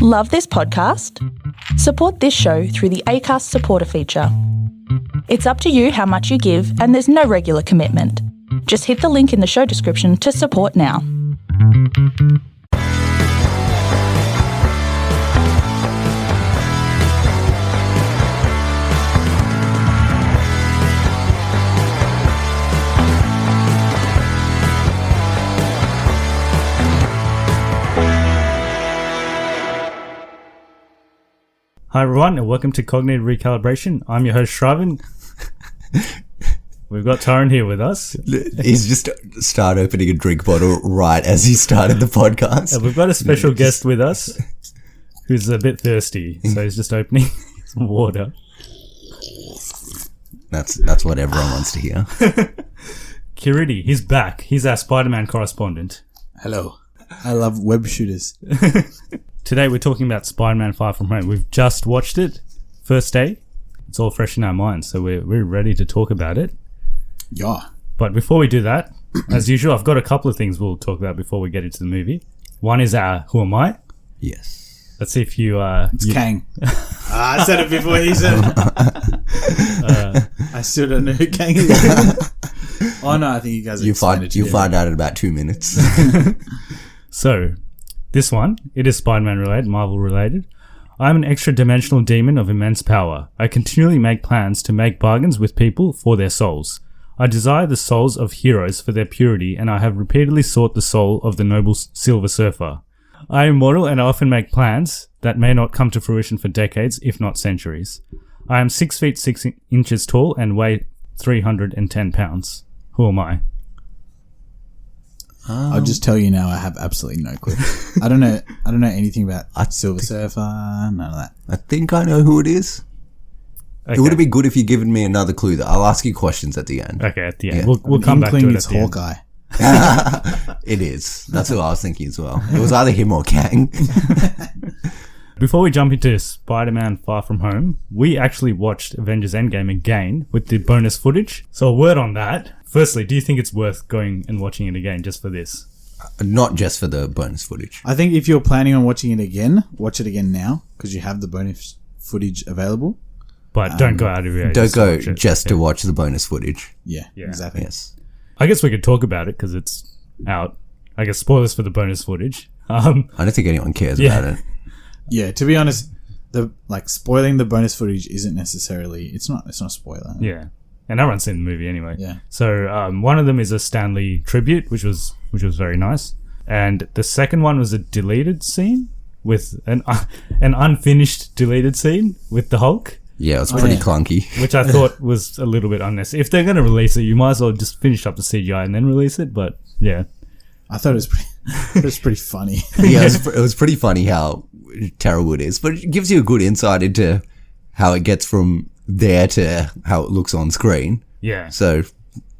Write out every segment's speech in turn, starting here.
Love this podcast? Support this show through the Acast supporter feature. It's up to you how much you give, and there's no regular commitment. Just hit the link in the show description to support now. Hi everyone, and welcome to Cognitive Recalibration. I'm your host, Shravan. We've got Tyrone here with us. He's just started opening a drink bottle right as he started the podcast. And we've got a special guest with us who's a bit thirsty, so he's just opening some water. That's what everyone wants to hear. Kireeti, he's back. He's our Spider-Man correspondent. Hello. I love web shooters. Today we're talking about Spider-Man Far From Home. We've just watched it, first day. It's all fresh in our minds, so we're ready to talk about it. Yeah. But before we do that, as usual, I've got a couple of things we'll talk about before we get into the movie. One is Who Am I? Yes. Let's see if you... It's Kang. I said it before he said it. I still don't know who Kang is. Oh no, I think you guys You find out in about 2 minutes. So... This one, it is Spider-Man related, Marvel related. I am an extra-dimensional demon of immense power. I continually make plans to make bargains with people for their souls. I desire the souls of heroes for their purity, and I have repeatedly sought the soul of the noble Silver Surfer. I am mortal and I often make plans that may not come to fruition for decades, if not centuries. I am 6 feet 6 inches tall and weigh 310 pounds. Who am I? I'll just tell you now, I have absolutely no clue. I don't know anything about Silver Surfer, none of that. I think I know who it is. Okay. It would have been good if you given me another clue. Though. I'll ask you questions at the end. Okay, at the end. Yeah. We'll come back to it it's at the Hawkeye. End. It is. That's what I was thinking as well. It was either him or Kang. Before we jump into Spider-Man Far From Home, we actually watched Avengers Endgame again with the bonus footage. So a word on that. Firstly, do you think it's worth going and watching it again just for this? Not just for the bonus footage. I think if you're planning on watching it again, watch it again now because you have the bonus footage available. But don't go out of your way. Don't go just to watch the bonus footage. Yeah, exactly. Yes. I guess we could talk about it because it's out. I guess spoilers for the bonus footage. I don't think anyone cares about it. Yeah, to be honest, spoiling the bonus footage isn't necessarily. It's not a spoiler. Yeah. And everyone's seen the movie anyway. Yeah. So one of them is a Stan Lee tribute, which was very nice. And the second one was a deleted scene with an unfinished deleted scene with the Hulk. Yeah, it was pretty clunky. Which I thought was a little bit unnecessary. If they're going to release it, you might as well just finish up the CGI and then release it. But yeah. I thought it was pretty funny. Yeah, it was pretty funny how terrible it is. But it gives you a good insight into how it gets from there to how it looks on screen. Yeah. So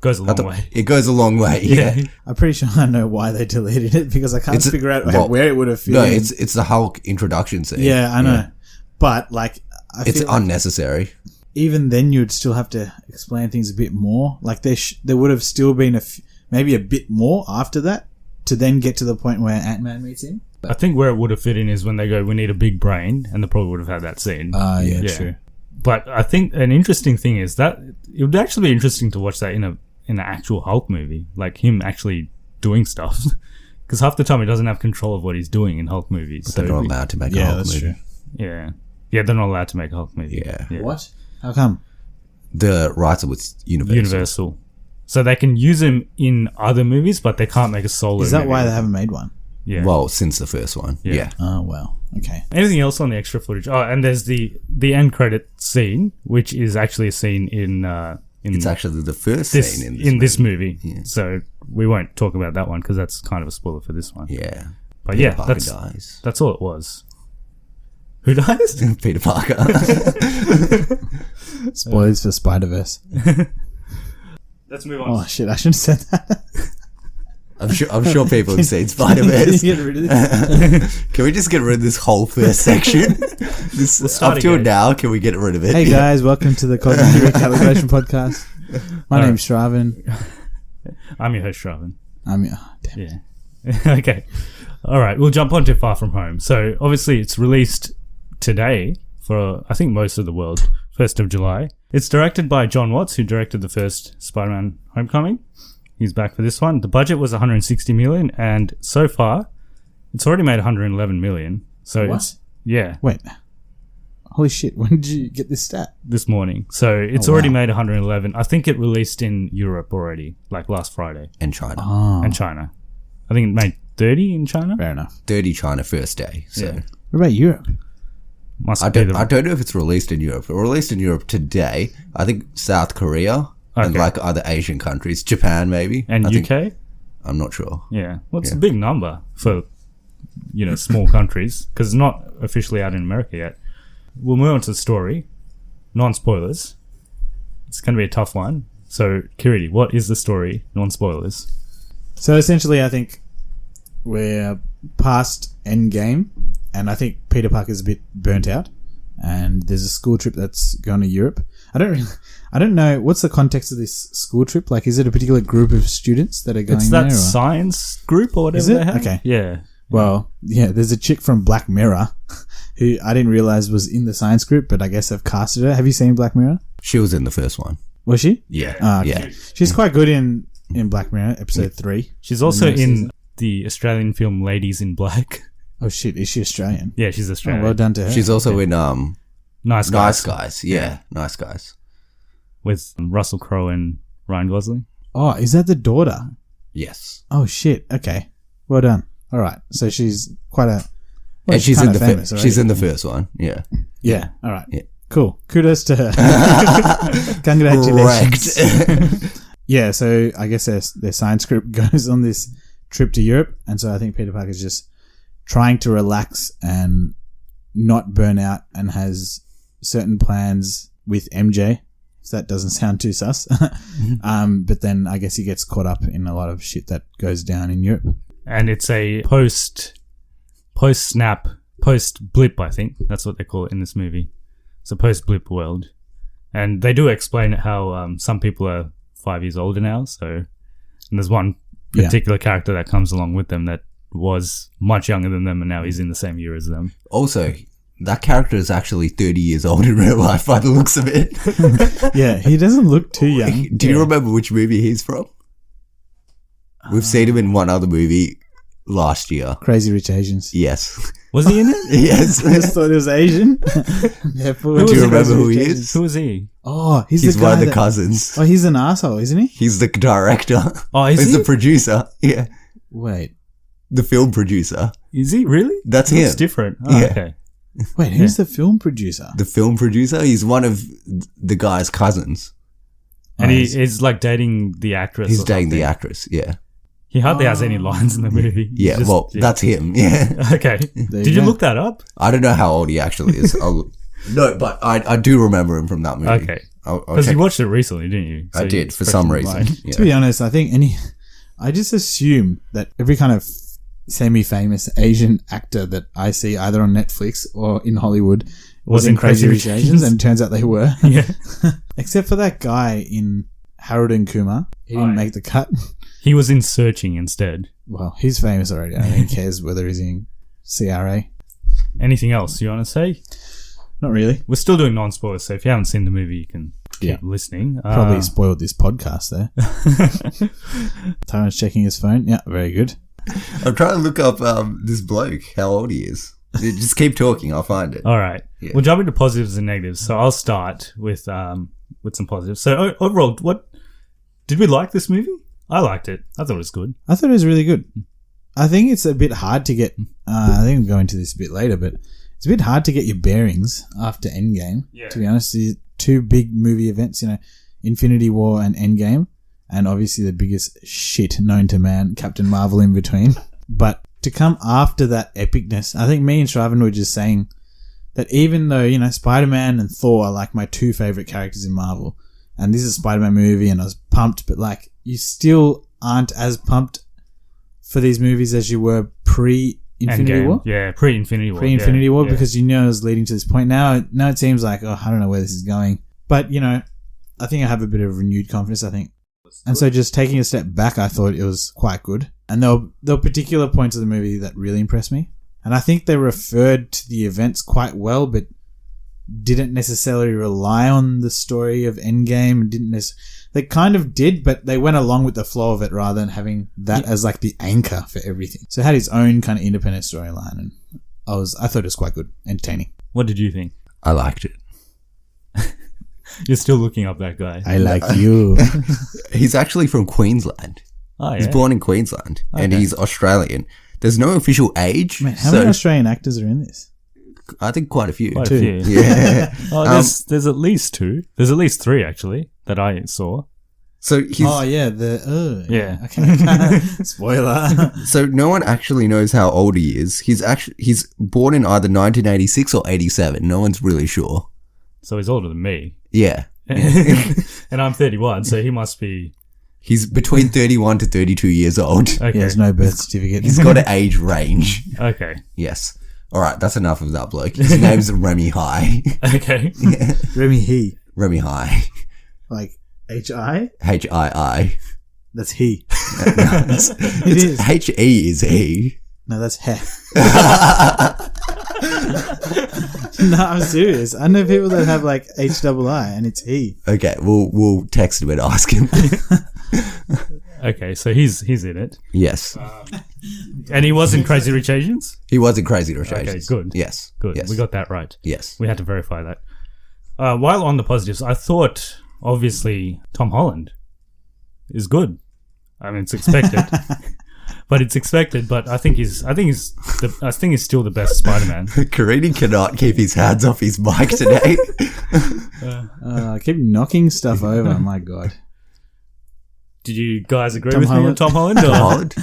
goes a long way. It goes a long way. Yeah. I'm pretty sure I know why they deleted it because I can't figure out where it would have fit. No, it's the Hulk introduction scene. Yeah, I know. Yeah. But it's unnecessary. Even then, you'd still have to explain things a bit more. Like there would have still been maybe a bit more after that to then get to the point where Ant-Man meets him. I think where it would have fit in is when they go, "We need a big brain," and they probably would have had that scene. Yeah, true. But I think an interesting thing is that it would actually be interesting to watch that in an actual Hulk movie, like him actually doing stuff. Because half the time he doesn't have control of what he's doing in Hulk movies. But they're not allowed to make a Hulk movie. True. Yeah, they're not allowed to make a Hulk movie. Yeah. What? How come? The rights are with Universal. So they can use him in other movies, but they can't make a solo. Is that movie. why they haven't made one? Yeah. Well, since the first one. Yeah. Oh well. Okay. Anything else on the extra footage? Oh, and there's the end credit scene, which is actually a scene in it's actually the first scene in this movie. Yeah. So we won't talk about that one because that's kind of a spoiler for this one. Yeah. But Peter Parker dies. That's all it was. Who dies? Peter Parker. Spoilers for Spider-Verse. Let's move on. Oh shit! I shouldn't have said that. I'm sure people have seen Spider-Verse. Can we get rid of this? Can we just get rid of this whole first section? Up to now, can we get rid of it? Hey guys, welcome to the Cognitive Recalibration Podcast. My name's Shravan. I'm your host, Shravan. Damn. Yeah. Okay. All right, we'll jump on to Far From Home. So obviously it's released today for, I think, most of the world, 1st of July. It's directed by John Watts, who directed the first Spider-Man Homecoming. He's back for this one. The budget was 160 million, and so far, it's already made 111 million. So What? Yeah, Wait. Holy shit, when did you get this stat? this morning. So it's already made 111. I think it released in Europe already, like last Friday, And China. Oh, and China. I think it made 30 in China. fair enough. 30 China first day. So Yeah. What about Europe? Must I be don't, the I don't know if it's released in Europe. It released in Europe today. I think South Korea and Okay. like other Asian countries. Japan, maybe. and I think, UK. I'm not sure. Yeah, well, it's a Yeah. big number for, small countries, because it's not officially out in America yet. We'll move on to the story. Non-spoilers. It's going to be a tough one. So, Kireeti, what is the story? Non-spoilers. So essentially, I think we're past Endgame, and I think Peter Parker's a bit burnt out, and there's a school trip that's going to Europe. I don't know what's the context of this school trip. Like, is it a particular group of students that are going It's there? that or? science group or whatever Is it? they have. Okay. Yeah. Well, yeah, there's a chick from Black Mirror who I didn't realize was in the science group, but I guess I've casted her. Have you seen Black Mirror? She was in the first one. Was she? Yeah. Ah, okay. Yeah. She's quite good in Black Mirror, episode 3. She's also The in new season. the Australian film Ladies in Black. Oh shit, is she Australian? Yeah, she's Oh, Australian. well done to her. She's also in Nice Guys. Nice Guys. Yeah, Nice Guys. With Russell Crowe and Ryan Gosling. Oh, is that the daughter? Yes. Oh shit. Okay. Well done. All right. So she's quite a. Well, And she's in kinda the famous already. she's in the first one. Yeah. Yeah. All right. Yeah. Cool. Kudos to her. Congratulations. Correct. Yeah. So I guess their science group goes on this trip to Europe, and so I think Peter Parker's just trying to relax and not burn out, and has certain plans with MJ. So that doesn't sound too sus. But then I guess he gets caught up in a lot of shit that goes down in Europe. And it's a post-snap, post-blip, I think. That's what they call it in this movie. It's a post-blip world. And they do explain how some people are 5 years older now. So, and there's one particular character that comes along with them that was much younger than them, and now he's in the same year as them. Also, that character is actually 30 years old in real life by the looks of it. Yeah, he doesn't look too young. Do you remember which movie he's from? We've seen him in one other movie last year. Crazy Rich Asians. Yes. Was he in it? Yes. I just thought he was Asian. Therefore, Do you Crazy remember who Rich he Asians. is? Who was he? Oh, he's He's the guy one of the that- cousins. Oh, he's an asshole, isn't he? He's the director. Oh, is He's he? the producer. Yeah. Wait, The film producer. Is he really? That's Looks him. different. Oh, Yeah. okay. wait, who's the film producer? The film producer. He's one of the guy's cousins. And Oh, he he's- is like dating the actress. He's or dating the something. actress. Yeah. He hardly has any lines in the movie. He's Yeah. just- Well, that's him. Yeah. Okay. There Did you go. look that up? I don't know how old he actually is. No, but I do remember him from that movie. Okay. I'll Because check. you watched it recently, didn't you? I So did it's for fresh some in your reason. mind. Yeah. To be honest, I think I just assume that every kind of semi-famous Asian actor that I see either on Netflix or in Hollywood was in Crazy Rich Asians, and it turns out they were. Yeah. Except for that guy in Harold and Kumar. He didn't make the cut. He was in Searching instead. Well, he's famous already. I don't think he cares whether he's in CRA. Anything else you want to say? Not really. We're still doing non-spoilers, so if you haven't seen the movie, you can keep Yeah. listening. Probably spoiled this podcast there. Tyrant's checking his phone. Yeah, very good. I'm trying to look up this bloke, how old he is. Just keep talking, I'll find it. All right. Yeah. We'll jump into positives and negatives. So I'll start with some positives. So overall, what did we like this movie? I liked it. I thought it was good. I thought it was really good. I think it's a bit hard to get. I think we'll go into this a bit later, but it's a bit hard to get your bearings after Endgame. Yeah. To be honest, these two big movie events, Infinity War and Endgame, and obviously the biggest shit known to man, Captain Marvel, in between. But to come after that epicness, I think me and Shravan were just saying that even though Spider-Man and Thor are like my two favorite characters in Marvel, and this is a Spider-Man movie, and I was pumped, but like you still aren't as pumped for these movies as you were pre-Infinity Endgame. War. Yeah, pre-Infinity War. Pre-Infinity War, yeah. because you know it was leading to this point. Now it seems like, I don't know where this is going. But, I think I have a bit of renewed confidence, I think. And so just taking a step back, I thought it was quite good. And there were particular points of the movie that really impressed me. And I think they referred to the events quite well, but didn't necessarily rely on the story of Endgame. They kind of did, but they went along with the flow of it rather than having that as like the anchor for everything. So it had its own kind of independent storyline, and I thought it was quite good, entertaining. What did you think? I liked it. You're still looking up that guy. I like you. He's actually from Queensland. Oh, yeah. He's born in Queensland, and he's Australian. There's no official age. Man, how many Australian actors are in this? I think quite a few. Quite a few. Yeah. Oh, there's at least 2. There's at least 3 actually that I saw. So he's Yeah. Okay. Spoiler. so no one actually knows how old he is. He's born in either 1986 or 87. No one's really sure. So he's older than me. Yeah. And I'm 31, so he must be... He's between 31 to 32 years old. Okay. He has no birth certificate. He's got an age range. Okay. Yes. All right, that's enough of that bloke. His name's Remy High. Okay. Remy He. Remy High. Like H-I? H-I-I. That's he. It is. H-E is he. No, that's he. No, I'm serious. I know people that have like H-I-I and it's he. Okay, we'll text him and ask him. Okay, so he's in it. Yes. And he was in Crazy Rich Asians? He was in Crazy Rich Asians. Okay, good. Yes. Good. Yes. We got that right. Yes. We had to verify that. While on the positives, I thought, obviously, Tom Holland is good. I mean, it's expected. But it's expected, but I think he's still the best Spider-Man. Kireeti cannot keep his hands off his mic today. I keep knocking stuff over. My God. Did you guys agree Tom with me on Holland? Tom Holland? Tom Holland.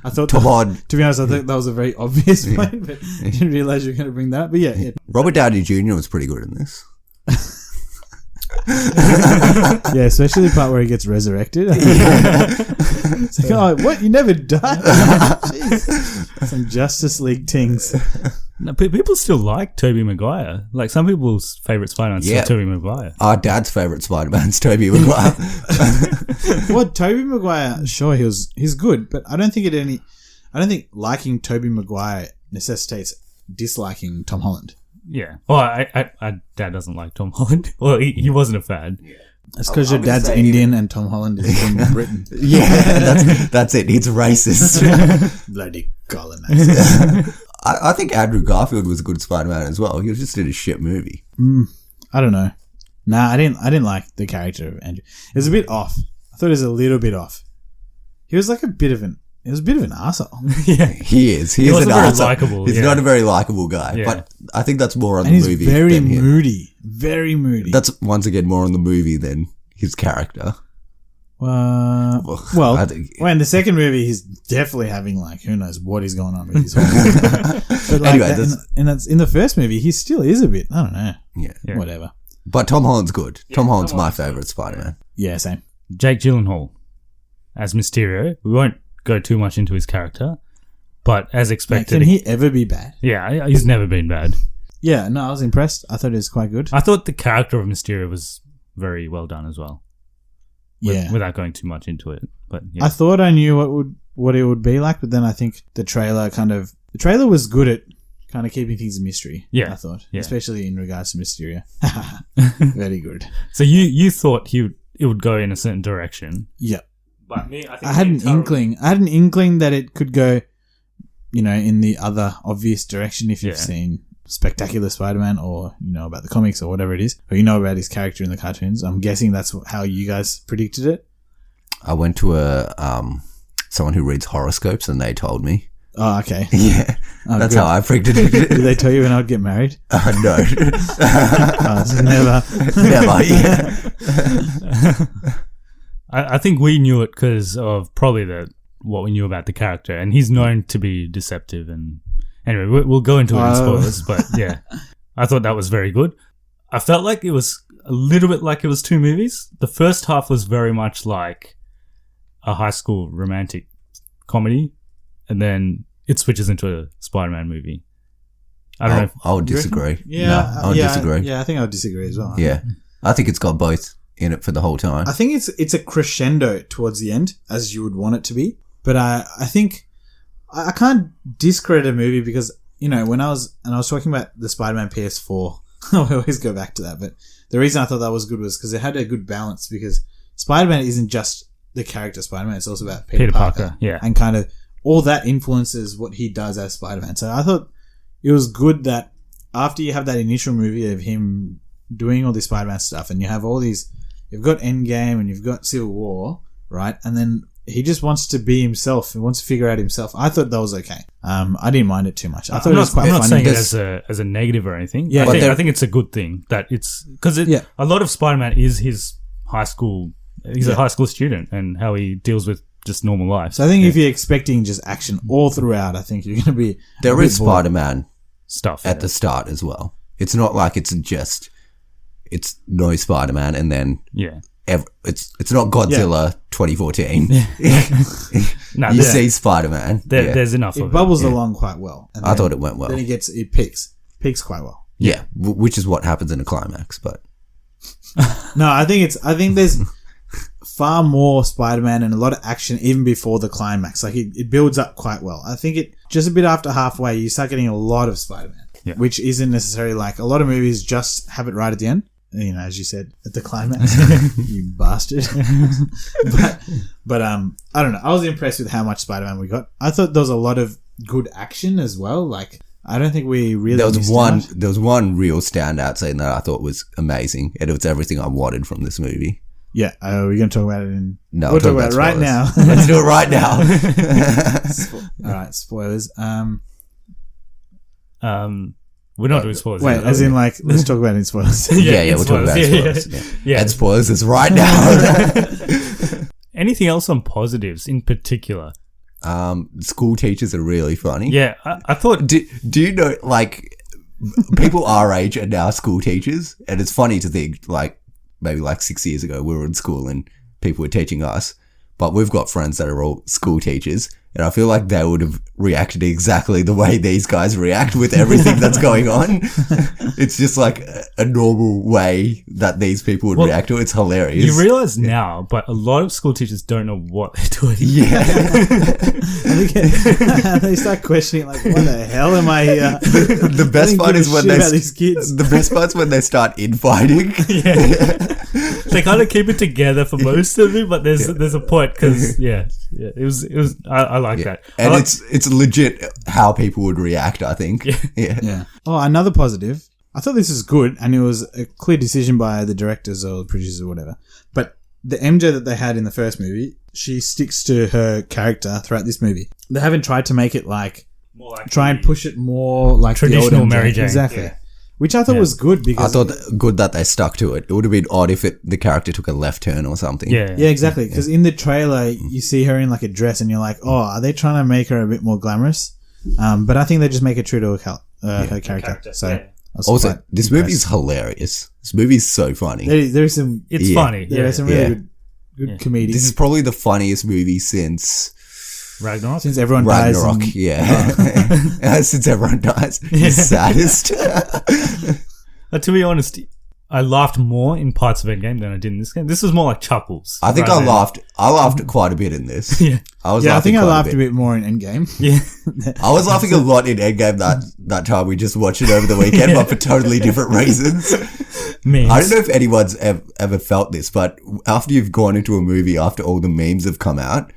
I thought Tom Holland. To be honest, I thought that was a very obvious point, but I didn't realize you were going to bring that up. But yeah. Robert Downey Jr. was pretty good in this. Yeah, especially the part where he gets resurrected. It's like, oh, what? You never died? Jeez. Some Justice League things. No, people still like Tobey Maguire. Like, some people's favourite Spider-Man is still Tobey Maguire. Our dad's favourite Spider-Man's Tobey Maguire. Well, Tobey Maguire, sure, he's good, but I don't think liking Tobey Maguire necessitates disliking Tom Holland. Yeah. Well, I dad doesn't like Tom Holland. Well, he wasn't a fan. Yeah. It's because your dad's Indian and Tom Holland is from Britain. Yeah, that's it. It's racist. Bloody colonizers. I think Andrew Garfield was a good Spider-Man as well. He was just in a shit movie. I don't know. Nah, I didn't like the character of Andrew. It was a bit off. I thought it was a little bit off. He was like a bit of an arsehole. Yeah. He is. He is wasn't an very arsehole. likable, He's yeah. not a very likable guy. Yeah. But I think that's more on And the he's movie. very than him. moody. Very moody. That's once again more on the movie than his character. Well, I think- in the second movie, he's definitely having like who knows what is going on with his hormones. But like Anyway, that's in the first movie, he still is a bit. I don't know. Yeah. Whatever. But Tom Holland's good. Tom Holland's Tom my Holland's favourite Spider-Man. Yeah, same. Jake Gyllenhaal as Mysterio. We won't go too much into his character, but as Like, expected, can he ever be bad? yeah, he's never been bad. Yeah, no, I was impressed. I thought it was quite good. I thought the character of Mysterio was very well done as well. Yeah. Without going too much into it, but yeah. I thought I knew what it would be like, but then I think the trailer was good at kind of keeping things a mystery. Yeah. I thought, Yeah. especially in regards to Mysterio. Very good. So you thought it would go in a certain direction, Yeah, but me, I think I had an inkling. I had an inkling that it could go, in the other obvious direction if you've Yeah. seen Spectacular Spider-Man or you know about the comics or whatever it is, or you know about his character in the cartoons. I'm guessing that's how you guys predicted it. I went to someone who reads horoscopes and they told me. Oh, okay. Yeah. Oh, That's good. how I predicted Did it. they tell you when I'd get married? No. Oh, so never. Never. Yeah. I think we knew it because of probably what we knew about the character, and he's known to be deceptive. And anyway, we'll go into it in spoilers, but yeah, I thought that was very good. I felt like it was a little bit like it was two movies. The first half was very much like a high school romantic comedy, and then it switches into a Spider-Man movie. I don't know. I would disagree. Yeah, No, I would disagree. Yeah, I think I would disagree as well. Yeah. I think it's got both in it for the whole time. I think it's a crescendo towards the end, as you would want it to be. But I think I can't discredit a movie because, when I was talking about the Spider-Man PS4, I always go back to that. But the reason I thought that was good was because it had a good balance, because Spider-Man isn't just the character Spider-Man, it's also about Peter Parker. Yeah. And kind of all that influences what he does as Spider-Man. So I thought it was good that after you have that initial movie of him doing all this Spider-Man stuff, and you have all these, you've got Endgame and you've got Civil War, right? And then he just wants to be himself and wants to figure out himself. I thought that was okay. I didn't mind it too much. I thought it was quite funny. I'm not saying it as a negative or anything. Yeah, I think it's a good thing that it's because a lot of Spider-Man is his high school. He's a high school student and how he deals with just normal life. So I think if you're expecting just action all throughout, I think you're going to be. There is Spider-Man stuff at the start as well. It's not like it's no Spider-Man and then it's not Godzilla 2014. No, you see Spider-Man. There's enough of it. It bubbles along quite well. And I thought it went well. Then it peaks quite well. Yeah, which is what happens in the climax. But no, I think there's far more Spider-Man and a lot of action even before the climax. Like it builds up quite well. I think it just a bit after halfway you start getting a lot of Spider-Man, which isn't necessarily like a lot of movies just have it right at the end. As you said, at the climax, you bastard. but I don't know. I was impressed with how much Spider-Man we got. I thought there was a lot of good action as well. Like, I don't think we really there was one real standout scene that I thought was amazing, and it was everything I wanted from this movie. Yeah, we're going to talk about it No, we'll talk about it right now. Let's do it right now. All right, spoilers. We're not doing spoilers. Wait, as in like, let's talk about it in spoilers. We'll talk about spoilers. Yeah. And spoilers is right now. Anything else on positives in particular? School teachers are really funny. Yeah, I thought... Do you know, like, people our age are now school teachers, and it's funny to think, like, maybe like 6 years ago we were in school and people were teaching us, but we've got friends that are all school teachers, and I feel like they would have reacted exactly the way these guys react with everything that's going on. It's just like a normal way that these people would react to it. It's hilarious. You realise now, but a lot of school teachers don't know what they're doing. Yeah. They start questioning, like, what the hell am I here? The best part is when these kids. The best part's when they start infighting. They kind of keep it together for most of it, but there's a point because it was I like that, and it's legit how people would react. I think. Yeah. Oh, another positive. I thought this was good, and it was a clear decision by the directors or the producers or whatever. But the MJ that they had in the first movie, she sticks to her character throughout this movie. They haven't tried to make it like more like try and push it more like traditional the old MJ. Mary Jane, exactly. Which I thought was good because I thought good that they stuck to it. It would have been odd if the character took a left turn or something. Yeah, exactly. Because in the trailer, you see her in like a dress, and you're like, "Oh, are they trying to make her a bit more glamorous?" But I think they just make it true to her character. So also, this movie is hilarious. This movie is so funny. There's some. It's funny. There are some really good comedians. This is probably the funniest movie since Ragnarok. Since everyone dies. Ragnarok, since everyone dies, the saddest. To be honest, I laughed more in parts of Endgame than I did in this game. This was more like chuckles. I think I laughed quite a bit in this. Yeah. I think I laughed a bit more in Endgame. Yeah. I was laughing a lot in Endgame that time we just watched it over the weekend, but for totally different reasons. Memes. I don't know if anyone's ever felt this, but after you've gone into a movie after all the memes have come out,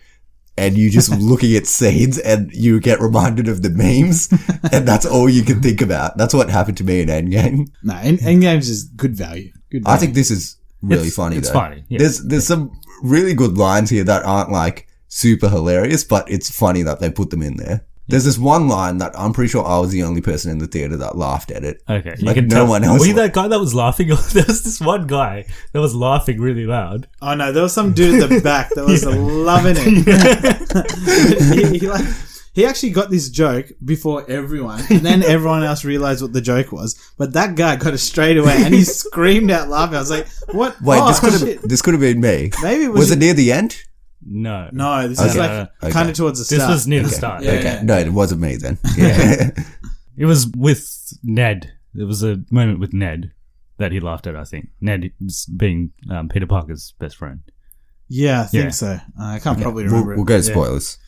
and you just looking at scenes and you get reminded of the memes, and that's all you can think about. That's what happened to me in Endgame. No, Endgame's just good value. I think this is really funny. It's though. funny. Yeah. There's some really good lines here that aren't like super hilarious, but it's funny that they put them in there. There's this one line that I'm pretty sure I was the only person in the theater that laughed at it. Okay. Like no one else. Were you that guy that was laughing? There was this one guy that was laughing really loud. Oh no, there was some dude at the back that was loving it. He actually got this joke before everyone, and then everyone else realized what the joke was. But that guy got it straight away, and he screamed out laughing. I was like, "What? Wait, this could have been me. Maybe it was it near the end? No, this is like kind of towards the start. This was near the start. Yeah. No, it wasn't me then. Yeah. It was with Ned. There was a moment with Ned that he laughed at, I think. Ned being Peter Parker's best friend. Yeah, I think so. I can't probably remember. We'll go to spoilers.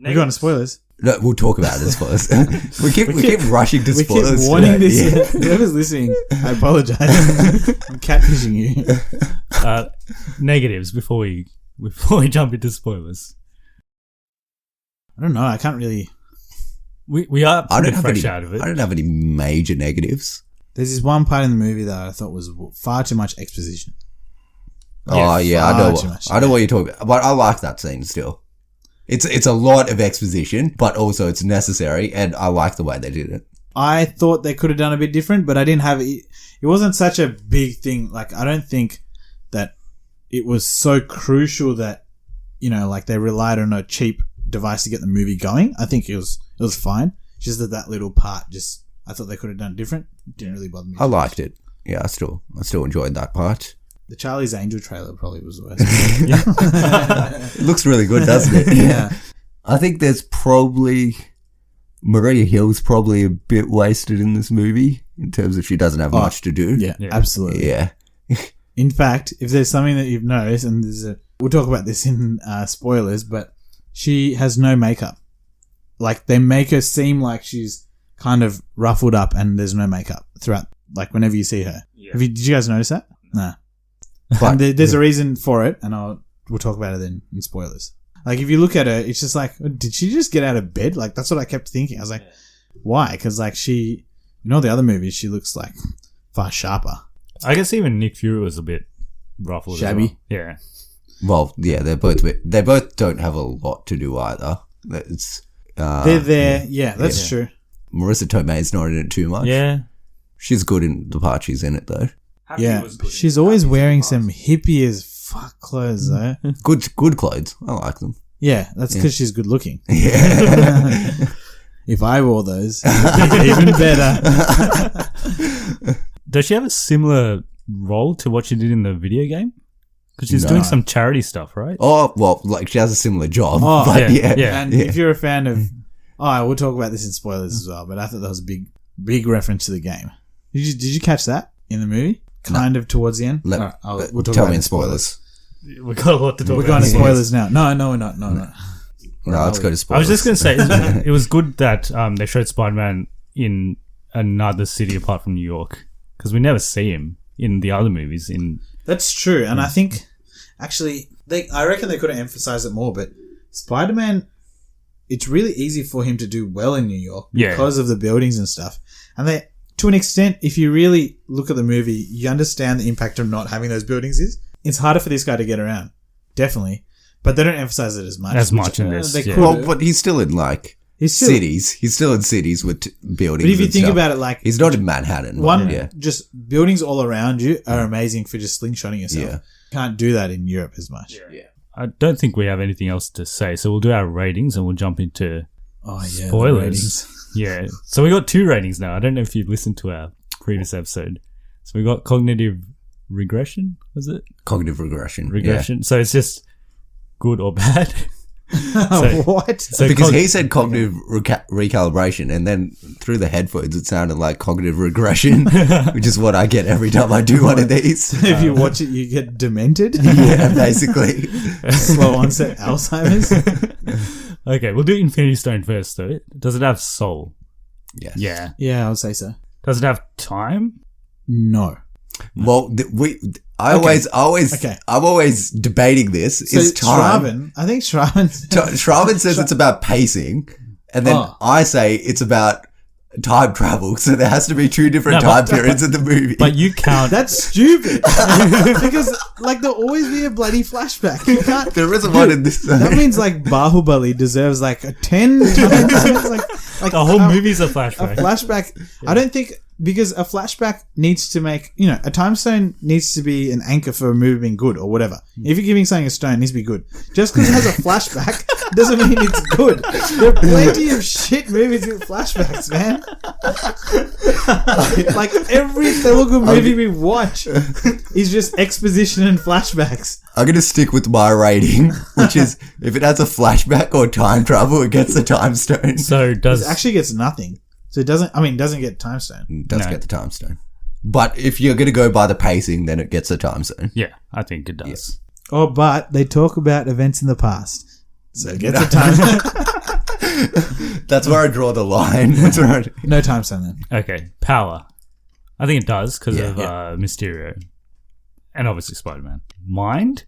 We're going to spoilers. No, we'll talk about it as spoilers. we keep rushing to We spoilers. keep warning today. this. Whoever's listening, I apologize. I'm catfishing you. Negatives before we jump into spoilers. I don't know. I can't really. We are I pretty don't have fresh any. out of it. I don't have any major negatives. There's this one part in the movie that I thought was far too much exposition. Oh yeah, I far know. too much. I know what you're talking about, but I like that scene still. It's a lot of exposition, but also it's necessary, and I like the way they did it. I thought they could have done a bit different, but I didn't have it. It wasn't such a big thing. Like, I don't think that it was so crucial that, like they relied on a cheap device to get the movie going. I think it was fine. Just that little part, I thought they could have done different. It didn't really bother me. I liked it. Yeah, I still enjoyed that part. The Charlie's Angel trailer probably was the worst. It looks really good, doesn't it? Yeah. I think there's probably Maria Hill's probably a bit wasted in this movie in terms of she doesn't have much to do. Yeah, absolutely. Yeah. In fact, if there's something that you've noticed, and we'll talk about this in spoilers, but she has no makeup. Like, they make her seem like she's kind of ruffled up and there's no makeup throughout, like, whenever you see her. Yeah. Did you guys notice that? Nah. But There's a reason for it, and we'll talk about it then in spoilers. Like, if you look at her, it's just like, did she just get out of bed? Like, that's what I kept thinking. I was like, why? Because, like, the other movies, she looks, like, far sharper. I guess even Nick Fury was a bit ruffled. Shabby. As well. Yeah. well, yeah, they both don't have a lot to do either. It's They're there. Yeah, that's true. Marissa Tomei's not in it too much. Yeah. She's good in the part she's in it though. Yeah. She's always wearing some hippie as fuck clothes, though. Good clothes. I like them. Yeah, that's because she's good looking. Yeah. If I wore those, it'd be even better. Does she have a similar role to what she did in the video game? Because she's doing some charity stuff, right? Oh, well, like she has a similar job. Oh, but yeah. And if you're a fan of... we'll talk about this in spoilers as well, but I thought that was a big reference to the game. Did you catch that in the movie? Kind of towards the end? We'll talk tell about me it in spoilers. We've got a lot to talk We're about. going to spoilers now. No, we're not. No. No, let's go to spoilers. I was just going to say, it was good that they showed Spider-Man in another city apart from New York, because we never see him in the other movies. That's true, and I think, actually, I reckon they could have emphasized it more, but Spider-Man, it's really easy for him to do well in New York because of the buildings and stuff. And they, to an extent, if you really look at the movie, you understand the impact of not having those buildings is. It's harder for this guy to get around, definitely. But they don't emphasize it as much. In this. They Yeah. could Well, have. but he's still in like He's still- cities. He's still in cities with buildings. But if you and think stuff. about it, like, he's not in Manhattan. just buildings all around you are amazing for just slingshotting yourself. Yeah. Can't do that in Europe as much. Yeah. I don't think we have anything else to say, so we'll do our ratings and we'll jump into Oh yeah, spoilers. the ratings. Yeah. So we got 2 ratings now. I don't know if you listened to our previous episode. So we got cognitive regression, was it? Cognitive regression. Regression. So it's just good or bad. So- What? So Because he said cognitive recalibration, and then through the headphones it sounded like cognitive regression, which is what I get every time I do one of these. If you watch it, you get demented. Yeah, basically. Slow onset Alzheimer's. Okay, we'll do Infinity Stone first though. Does it have soul? Yes. Yeah. Yeah, I would say so. Does it have time? No. Well, I'm always debating this. So Is time? Shravan, I think Shravan. Shravan says it's about pacing, and then I say it's about time travel. So there has to be 2 different time periods in the movie. But you count. That's stupid. Because, like, there'll always be a bloody flashback. You can't. there isn't one in this. That means, like, Bahubali deserves, like, a 10 times. like the whole movie's a flashback. A flashback. I don't think, because a flashback needs to make, a time stone needs to be an anchor for a movie being good or whatever. If you're giving something a stone, it needs to be good. Just because it has a flashback doesn't mean it's good. There are plenty of shit movies with flashbacks, man. like every Telugu movie we watch is just exposition and flashbacks. I'm going to stick with my rating, which is if it has a flashback or time travel, it gets the time stone. So It actually gets nothing. So it doesn't get time stone. It does get the time stone. But if you're going to go by the pacing, then it gets the time zone. Yeah, I think it does. Oh, but they talk about events in the past. So it gets a time. That's where I draw the line. That's where I... No time stone then. Okay, power. I think it does because Yeah. of Mysterio. And obviously Spider-Man. Mind?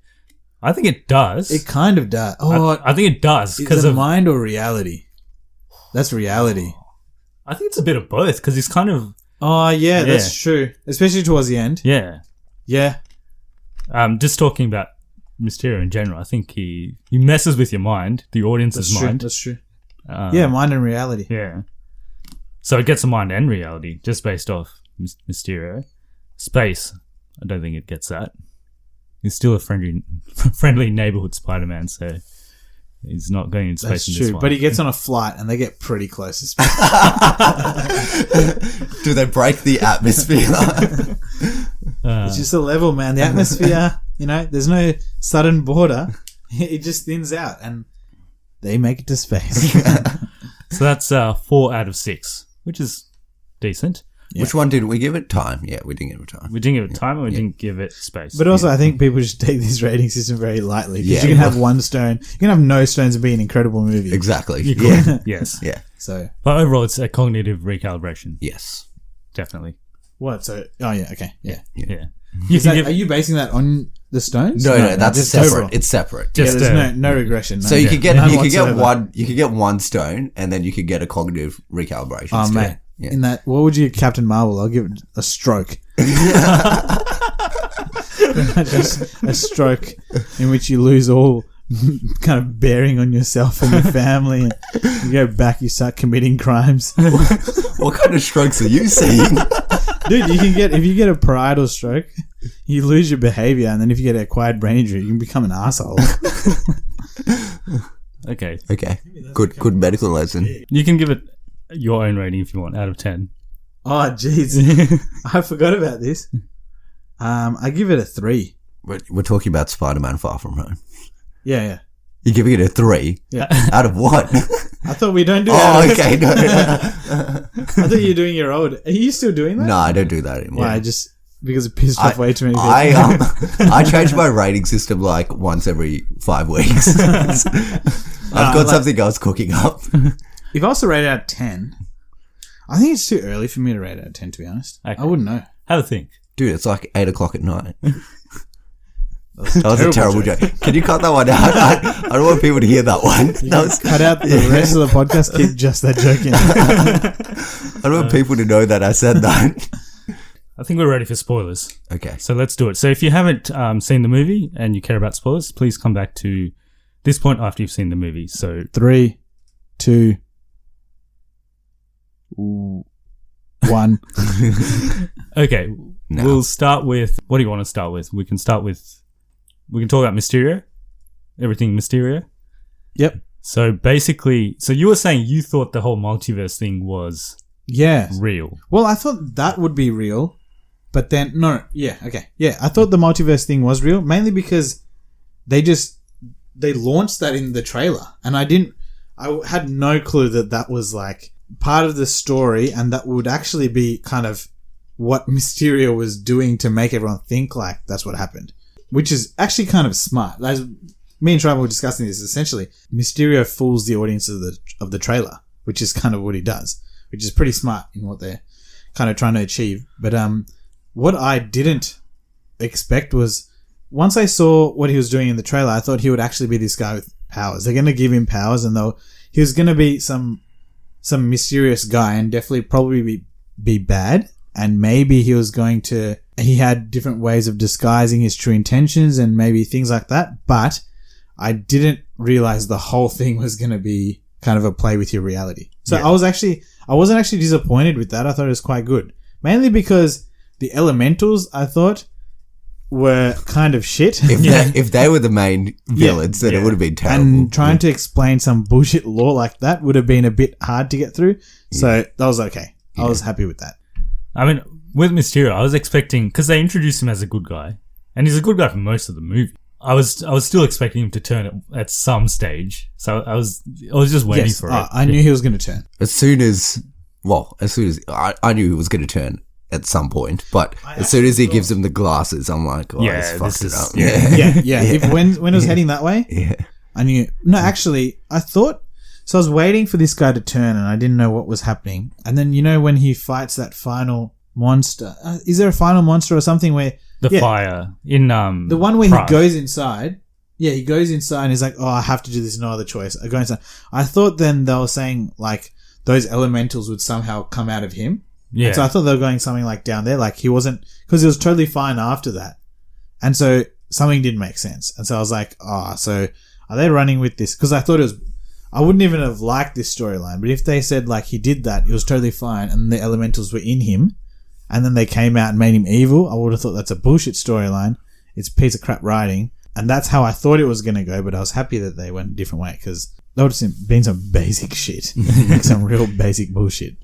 I think it does. It kind of does. Oh, I think it does is because it of... mind or reality? That's reality. I think it's a bit of both because he's kind of... Oh, yeah, that's true. Especially towards the end. Yeah. Yeah. Just talking about Mysterio in general, I think he messes with your mind, the audience's That's true. mind. That's true. Yeah, mind and reality. Yeah. So it gets a mind and reality just based off Mysterio. Space, I don't think it gets that. He's still a friendly neighborhood Spider-Man, so he's not going in space That's in true. this one. But he gets on a flight and they get pretty close to space. Do they break the atmosphere? It's just a level, man. The atmosphere, there's no sudden border. It just thins out and they make it to space. So that's 4 out of 6, which is decent. Which one did we give it? Time. Yeah, we didn't give it time. We didn't give it time and we didn't give it space. But also, I think people just take this rating system very lightly. Because Yeah. you can have one stone. You can have no stones and be an incredible movie. Exactly. You Yeah. could, yes. Yeah. So, But overall, it's a cognitive recalibration. Yes. Definitely. what? So, oh, yeah, okay. Yeah. Yeah. You Is can that, give are you basing that on the stones? No, that's just separate. overall. It's separate. Yeah, just, there's no regression. No. So you could get None you could get whatsoever. one stone, and then you could get a cognitive recalibration. Oh, straight. mate. Yeah. In that, what would you give Captain Marvel? I'll give it a stroke. Just a stroke in which you lose all kind of bearing on yourself and your family. And you go back, you start committing crimes. What kind of strokes are you seeing? Dude, if you get a parietal stroke, you lose your behavior, and then if you get an acquired brain injury, you can become an asshole. Okay. Okay. Good medical lesson. You can give it your own rating if you want, out of 10. Oh, jeez. I forgot about this. I give it a 3. We're talking about Spider-Man Far From Home. Yeah. You're giving it a 3? Yeah. Out of what? I thought we don't do Oh, that. okay. No. I thought you were doing your old. Are you still doing that? No, I don't do that anymore. Why? Just because it pissed off way too many people. I change my rating system like once every 5 weeks. I've got something else cooking up. If I was to rate it out of 10, I think it's too early for me to rate it out of 10, to be honest. Okay. I wouldn't know. Have a think. Dude, it's like 8 o'clock at night. That was a terrible joke. Can you cut that one out? I don't want people to hear that one. Cut out the rest of the podcast, keep just that joke in. I don't want people to know that I said that. I think we're ready for spoilers. Okay. So let's do it. So if you haven't seen the movie and you care about spoilers, please come back to this point after you've seen the movie. So 3, 2, 1. okay, No. we'll start with, what do you want to start with? We can talk about Mysterio, everything Mysterio. Yep. So basically, so you were saying you thought the whole multiverse thing was Yeah. real. Well, I thought that would be real, but then no. Yeah. Okay. Yeah. I thought the multiverse thing was real, mainly because they launched that in the trailer, and I had no clue that was like part of the story, and that would actually be kind of what Mysterio was doing to make everyone think like that's what happened, which is actually kind of smart. As me and Trevor were discussing this, essentially, Mysterio fools the audience of the trailer, which is kind of what he does, which is pretty smart in what they're kind of trying to achieve. But what I didn't expect was, once I saw what he was doing in the trailer, I thought he would actually be this guy with powers. They're going to give him powers, and he was going to be some mysterious guy, and definitely probably be bad. And maybe he had different ways of disguising his true intentions and maybe things like that. But I didn't realize the whole thing was going to be kind of a play with your reality. So yeah. I wasn't actually disappointed with that. I thought it was quite good. Mainly because the elementals, I thought, were kind of shit. If they were the main villains, then it would have been terrible. And trying to explain some bullshit law like that would have been a bit hard to get through. So that was okay. I was happy with that. I mean, with Mysterio, I was expecting, because they introduced him as a good guy, and he's a good guy for most of the movie. I was still expecting him to turn at some stage, so I was just waiting for it. I knew he was going to turn. As soon as I knew he was going to turn at some point, but as soon as he gives him the glasses, I'm like, oh, Yeah, he's fucked this it up. is- Yeah. When it was heading that way, Yeah. I knew. No, actually, I thought So I was waiting for this guy to turn, and I didn't know what was happening. And then, when he fights that final monster, is there a final monster or something where The fire in the one where Prague. he goes inside? Yeah, he goes inside and he's like, "Oh, I have to do this. No other choice. I go inside." I thought then they were saying like those elementals would somehow come out of him. Yeah. And so I thought they were going something like down there, like he wasn't, because he was totally fine after that, and so something didn't make sense. And so I was like, so are they running with this? Because I thought it was. I wouldn't even have liked this storyline, but if they said like he did that, it was totally fine, and the elementals were in him, and then they came out and made him evil, I would have thought that's a bullshit storyline. It's a piece of crap writing, and that's how I thought it was going to go. But I was happy that they went a different way because that would have been some basic shit, like some real basic bullshit.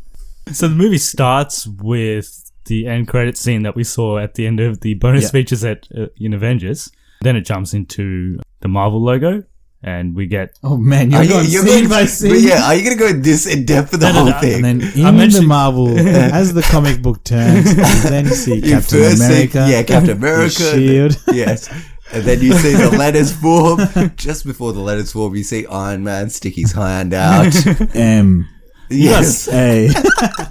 So the movie starts with the end credit scene that we saw at the end of the bonus features in Avengers. Then it jumps into the Marvel logo. And we get... Oh, man, you're going scene by scene. Yeah, are you going to go this in depth for the whole thing? And then the Marvel, as the comic book turns, you then see Captain America. Captain America. Shield. Yes. And then you see the letters form. Just before the letters form, you see Iron Man stick his hand out. M. Yes. A.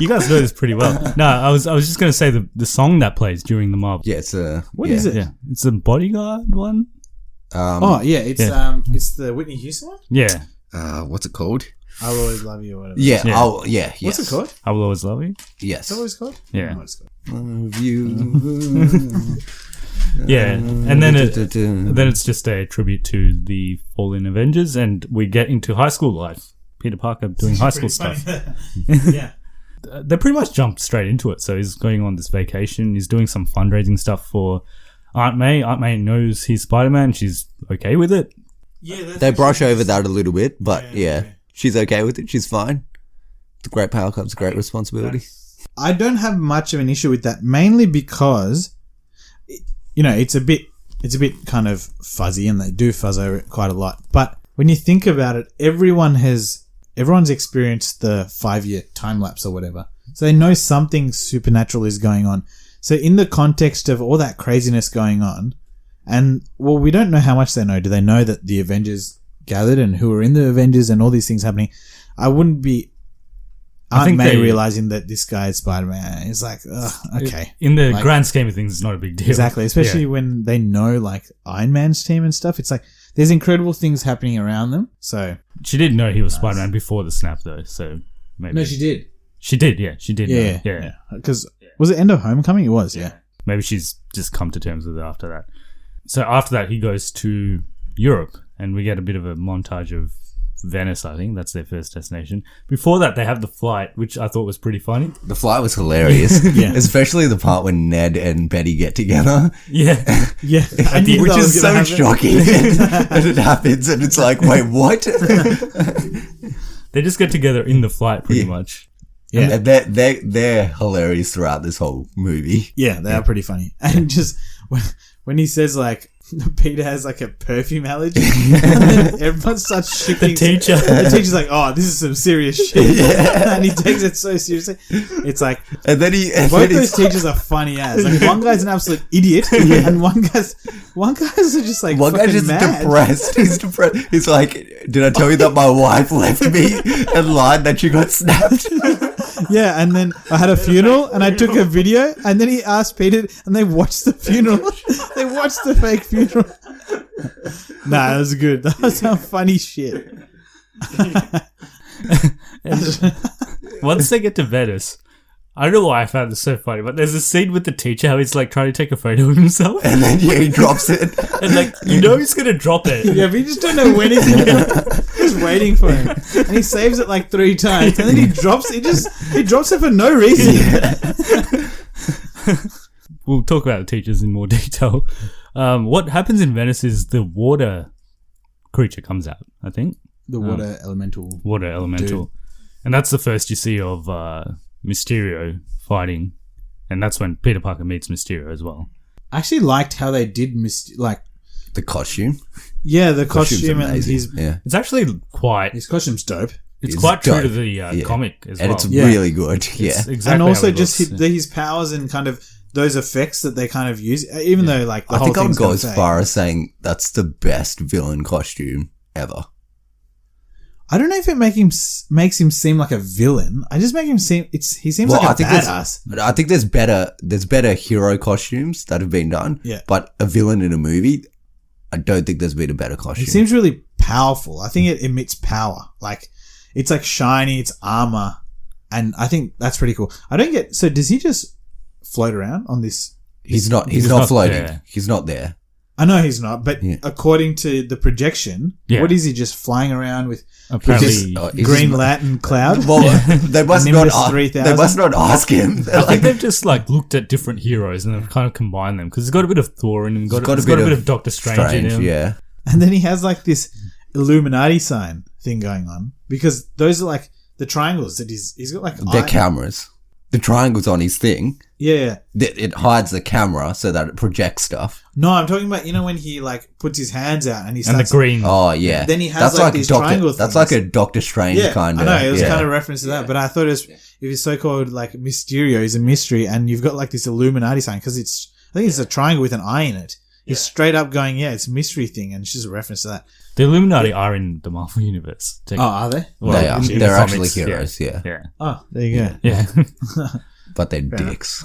You guys know this pretty well. No, I was just going to say the song that plays during the Marvel. Yeah, it's What is it? Yeah, it's a Bodyguard one. It's the Whitney Houston one? Yeah. What's it called? I'll Always Love You or whatever. Yeah. Yeah. Yes. What's it called? I Will Always Love You. Yes. Is that what it's called? Yeah. I don't know what it's called. Love you. Yeah, and then it's just a tribute to the fallen Avengers, and we get into high school life. Peter Parker doing high school stuff. Yeah. They pretty much jumped straight into it. So he's going on this vacation. He's doing some fundraising stuff for Aunt May. Aunt May knows he's Spider-Man. She's okay with it. Yeah, They brush over that a little bit, but yeah, she's okay with it. She's fine. The great power comes great responsibility. I don't have much of an issue with that, mainly because, it's a bit kind of fuzzy, and they do fuzz over it quite a lot. But when you think about it, everyone's experienced the 5-year time lapse or whatever, so they know something supernatural is going on. So in the context of all that craziness going on, and we don't know how much they know. Do they know that the Avengers gathered and who are in the Avengers and all these things happening? I wouldn't be Aunt May realizing that this guy is Spider-Man. It's like, okay. In the grand scheme of things, it's not a big deal. Exactly. Especially when they know like Iron Man's team and stuff. It's like there's incredible things happening around them. So she did know he was Spider-Man before the snap, though. So maybe no, she did. She did. Yeah, she did. Yeah, know. Yeah. Because was it End of Homecoming? It was. Yeah. Maybe she's just come to terms with it after that. So after that, he goes to Europe, and we get a bit of a montage of Venice. I think that's their first destination. Before that, they have the flight, which I thought was pretty funny. The flight was hilarious. Yeah. Especially the part when Ned and Betty get together. Yeah. Yeah. Which is so shocking. And it happens, and it's like, wait, what? They just get together in the flight, pretty much. Yeah. And they're hilarious throughout this whole movie. Yeah, they are pretty funny. And just when he says like Peter has like a perfume allergy, and then everyone starts shifting. The teacher. The teacher's like, "Oh, this is some serious shit," and he takes it so seriously. It's like, and then both those teachers are funny as. Like one guy's an absolute idiot, and one guy's just like one guy's just mad. depressed. He's depressed. He's like, "Did I tell you that my wife left me and lied that she got snapped?" Yeah, and then I had a funeral and I took a video, and then he asked Peter, and they watched the funeral. They watched the fake funeral. Nah, that was good. That was some funny shit. Once they get to Venice, I don't know why I found this so funny, but there's a scene with the teacher how he's like trying to take a photo of himself, And then he drops it. and like he's gonna drop it. Yeah, but you just don't know when he's just waiting for him, and he saves it like 3 times, and then he drops it for no reason. We'll talk about the teachers in more detail. What happens in Venice is the water creature comes out, I think. The water elemental. Water elemental. And that's the first you see of Mysterio fighting. And that's when Peter Parker meets Mysterio as well. I actually liked how they did The costume. Yeah, the Costume's costume and amazing. Yeah. It's actually quite... his costume's dope. It's It's quite true dope. to the comic as And well. it's really good. Yeah. It's exactly And also how it just looks. his powers and kind of those effects that they kind of use, even though like the I whole think I would thing's go gonna as say- far as saying that's the best villain costume ever. I don't know if it makes him seem like a villain. I just make him seem he seems like a badass. I think there's better hero costumes that have been done. Yeah. But a villain in a movie, I don't think there's been a better costume. He seems really powerful. I think it emits power. Like it's like shiny, it's armor, and I think that's pretty cool. I don't get. So does he just float around on this? He's not floating. There. He's not there. I know he's not, but according to the projection, what is he just flying around with? Apparently, Green Lantern cloud. Well, they must Nimbus not. 3000? They must not ask him. I think they've just like looked at different heroes and they've kind of combined them because it's got a bit of Thor in him, it's got a bit of Doctor Strange in him. Yeah. And then he has like this Illuminati sign thing going on because those are like the triangles that he's got like. They're cameras. The triangle's on his thing. Yeah. It hides the camera so that it projects stuff. No, I'm talking about, when he like puts his hands out and he And starts. the green. Oh, yeah. Then he has like these triangle That's things. like a Doctor Strange kind of. I know, it was kind of a reference to that, but I thought it was so-called like Mysterio is a mystery and you've got like this Illuminati sign because I think it's a triangle with an eye in it. He's straight up going, it's a mystery thing and it's just a reference to that. The Illuminati are in the Marvel Universe. Oh, are they? Well, they are. in the They're actually comics, heroes, yeah. Yeah. Oh, there you go. Yeah. But they're dicks.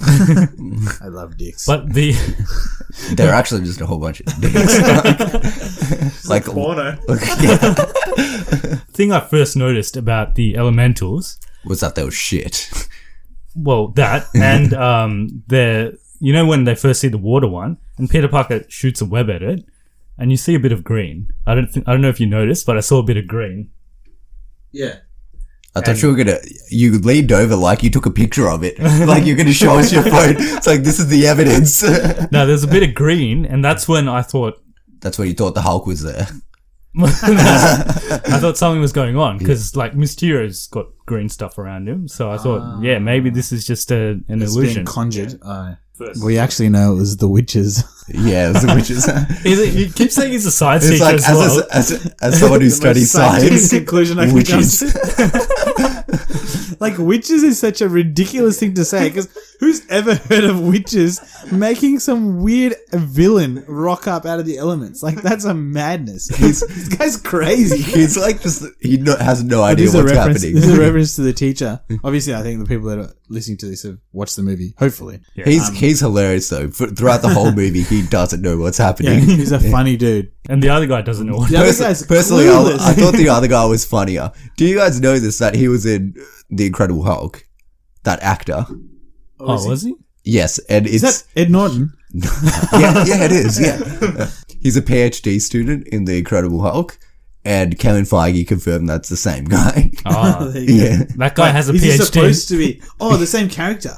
I love dicks. But They're actually just a whole bunch of dicks. like porno. thing I first noticed about the Elementals was that they were shit. well, that and when they first see the water one and Peter Parker shoots a web at it and you see a bit of green. I don't know if you noticed, but I saw a bit of green. Yeah. I thought you leaned over like you took a picture of it. Like you're going to show us your phone. It's like, this is the evidence. No, there's a bit of green and that's when I thought... That's when you thought the Hulk was there. I thought something was going on because like Mysterio's got green stuff around him. So I thought, maybe this is just an illusion. Being conjured. We actually know it was the witches. Yeah, it was the witches. You keep saying he's a science It's teacher like, as well. as someone who studies science, conclusion I can witches. come to. Like witches is such a ridiculous thing to say because who's ever heard of witches making some weird villain rock up out of the elements? Like that's a madness. This guy's crazy. He's like has no idea what's happening. This is a reference to the teacher. Obviously, I think the people that are listening to this have watched the movie. Hopefully, Yeah. He's hilarious though. Throughout the whole movie, he doesn't know what's happening. he's a funny dude. And the other guy doesn't know what The other guy's Personally, clueless. I thought the other guy was funnier. Do you guys know this? That he was in The Incredible Hulk, that actor. Oh, was he? Yes, and Is it's that Ed Norton? yeah, it is. Yeah, he's a PhD student in The Incredible Hulk, and Kevin Feige confirmed that's the same guy. Oh, There you go. Yeah, that guy has a Is he PhD. supposed to be? Oh, the same character.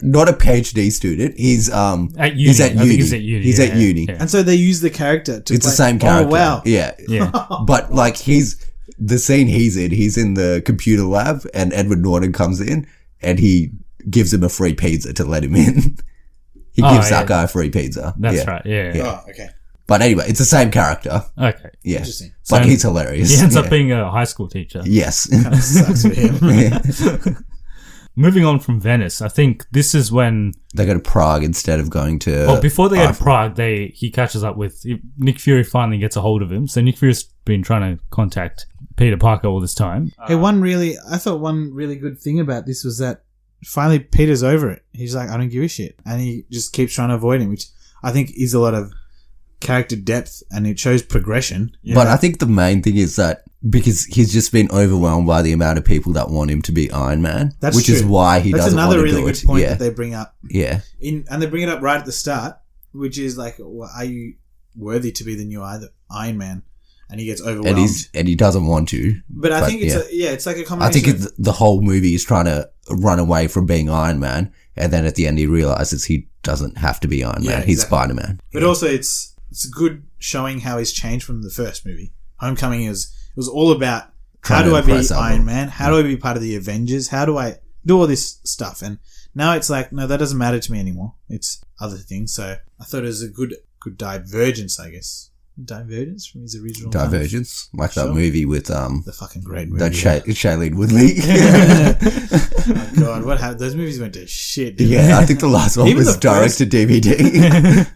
not a PhD student. He's At uni. He's at I think uni. he's at uni. He's yeah, at uni. yeah. And so they use the character to It's play. the same character. Oh, wow. Yeah. Yeah. But like the scene he's in the computer lab and Edward Norton comes in and he gives him a free pizza to let him in. He gives that guy a free pizza. That's right. Yeah. Yeah. Oh, okay. But anyway, it's the same character. Okay. Yeah. Interesting. But So he's hilarious. He ends Yeah. up being a high school teacher. Yes. Sucks for him. Yeah. Moving on from Venice, I think this is when... They go to Prague instead of going to... Well, before they go to Prague, he catches up with... Nick Fury finally gets a hold of him. So Nick Fury's been trying to contact Peter Parker all this time. Hey, I thought one really good thing about this was that finally Peter's over it. He's like, I don't give a shit. And he just keeps trying to avoid him, which I think is a lot of character depth and it shows progression. But I think the main thing is that because he's just been overwhelmed by the amount of people that want him to be Iron Man, That's which true. is why he That's doesn't want another to really do good it. point Yeah. that they bring up. Yeah. And they bring it up right at the start, which is like, well, are you worthy to be the new Iron Man? And he gets overwhelmed. And he doesn't want to. But I think it's like a combination. I think the whole movie is trying to run away from being Iron Man, and then at the end he realizes he doesn't have to be Iron Man. He's exactly. Spider-Man. But also it's good showing how he's changed from the first movie. Homecoming it was all about how Trying to do I be impress Iron everyone. Man? How do I be part of the Avengers? How do I do all this stuff? And now it's like, no, that doesn't matter to me anymore. It's other things. So I thought it was a good divergence, I guess. Divergence from his original Divergence, like that Sure. movie with The fucking great movie. that Shailene Woodley. Oh god, what happened? Those movies went to shit. Didn't Yeah, I think the last one Even was the direct first- to DVD.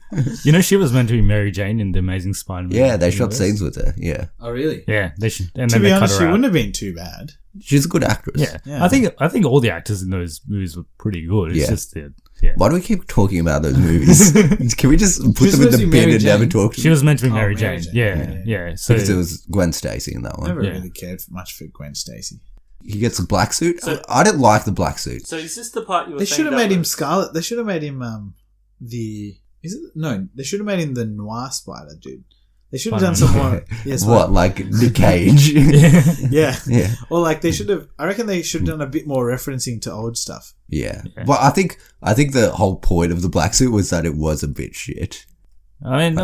You know, she was meant to be Mary Jane in the Amazing Spider-Man. Yeah, they shot universe. scenes with her. Yeah, they? Oh really? Yeah, they should. And To then be they honest, cut she her out. wouldn't have been too bad. she's a good actress. Yeah. Yeah. I think all the actors in those movies were pretty good. It's Yeah. just the yeah. Why do we keep talking about those movies? Can we just put them in supposed the to be bin Mary and never Jane. talk? She was meant to be Mary Mary Jane. Jane. Yeah, yeah. So Because it was Gwen Stacy in that one. Never Yeah. really cared much for Gwen Stacy. He gets a black suit. I didn't like the black suit. So is this the part you were They saying? should have that made him was- Scarlet. They should have made him the. Is it no? They should have made him the Noir Spider dude. They should have done some more. Yes, What, like Nick Cage? Yeah. Yeah. Or like they should have. I reckon they should have done a bit more referencing to old stuff. Yeah. But I think the whole point of the black suit was that it was a bit shit. I mean,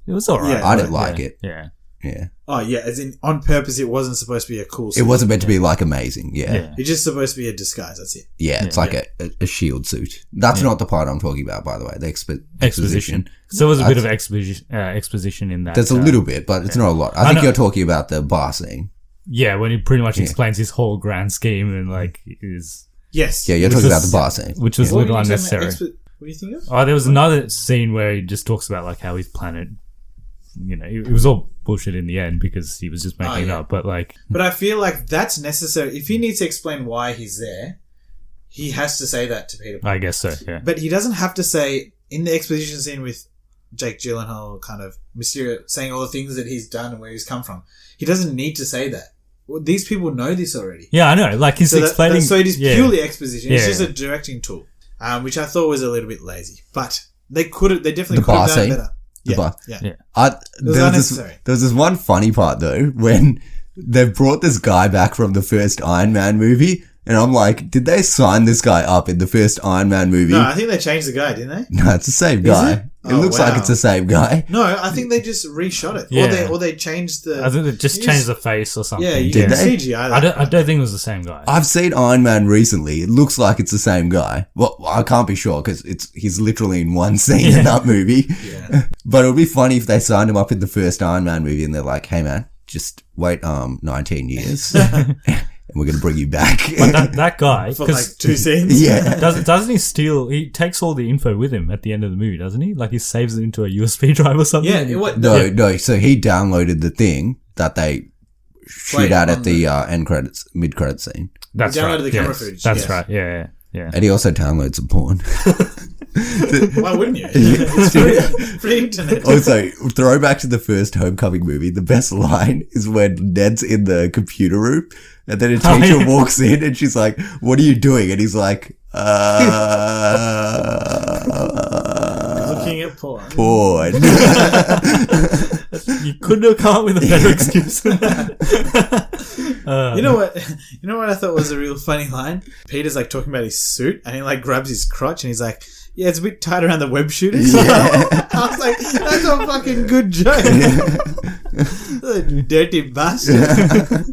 it was alright. yeah, I didn't like it. Yeah. Yeah. Oh yeah, as in on purpose. It wasn't supposed to be a cool suit. It wasn't meant to be like amazing. Yeah. Yeah. It's just supposed to be a disguise. That's it. Yeah, it's like a shield suit. That's not the part I'm talking about, by the way. The exposition. So there was a bit of exposition in that. There's a little bit, but it's not a lot. I think know. you're talking about the bar scene. Yeah, when he pretty much explains his whole grand scheme and like is Yes. Yeah, you're Which talking was- about the bar scene. which was a What little were you talking about? unnecessary. What do you think of? Oh, there was another scene where he just talks about like how his planet, you know, it was all bullshit in the end because he was just making it yeah. up. But like, But I feel like that's necessary. If he needs to explain why he's there, he has to say that to Peter Parker. I guess so. Yeah. But he doesn't have to say in the exposition scene with Jake Gyllenhaal, kind of Mysterio, saying all the things that he's done and where he's come from. He doesn't need to say that. Well, these people know this already. Yeah, I know. Like he's So, explaining. so it is yeah. purely exposition. It's Yeah. just a directing tool, which I thought was a little bit lazy. But they definitely The could bar have done scene? better. The Yeah, bar. yeah. Yeah. was unnecessary. There was this one funny part though when they brought this guy back from the first Iron Man movie, and I'm like, did they sign this guy up in the first Iron Man movie? No, I think they changed the guy, didn't they? No, it's the same guy. it? It Oh, looks like wow. it's the same guy. No, I think they just reshot it, Yeah. or they changed the. I think they just You changed the face or something. Yeah, you Did can they? CGI that. I don't think it was the same guy. I've seen Iron Man recently. It looks like it's the same guy. Well, I can't be sure because he's literally in one scene in that movie. Yeah. But it would be funny if they signed him up in the first Iron Man movie and they're like, "Hey man, just wait 19 years and we're gonna bring you back." But that guy, For 'cause like 2 scenes. Yeah. doesn't he steal? He takes all the info with him at the end of the movie, doesn't he? Like he saves it into a USB drive or something. Yeah, No. So he downloaded the thing that they shoot Played out on at the mid credit scene, that's He downloaded right. the camera yes. footage, That's yes. right. Yeah. and he also downloads some porn. Why wouldn't you? It's free internet. Also, throwback to the first Homecoming movie, the best line is when Ned's in the computer room and then a teacher yeah. walks in and she's like, "What are you doing?" And he's like, Looking at porn. porn. You couldn't have come up with a better excuse than that. You know what? You know what I thought was a real funny line? Peter's like talking about his suit, and he like grabs his crotch, and he's like, "Yeah, it's a bit tight around the web shooters." I was like, "That's a fucking good joke." Dirty bastard.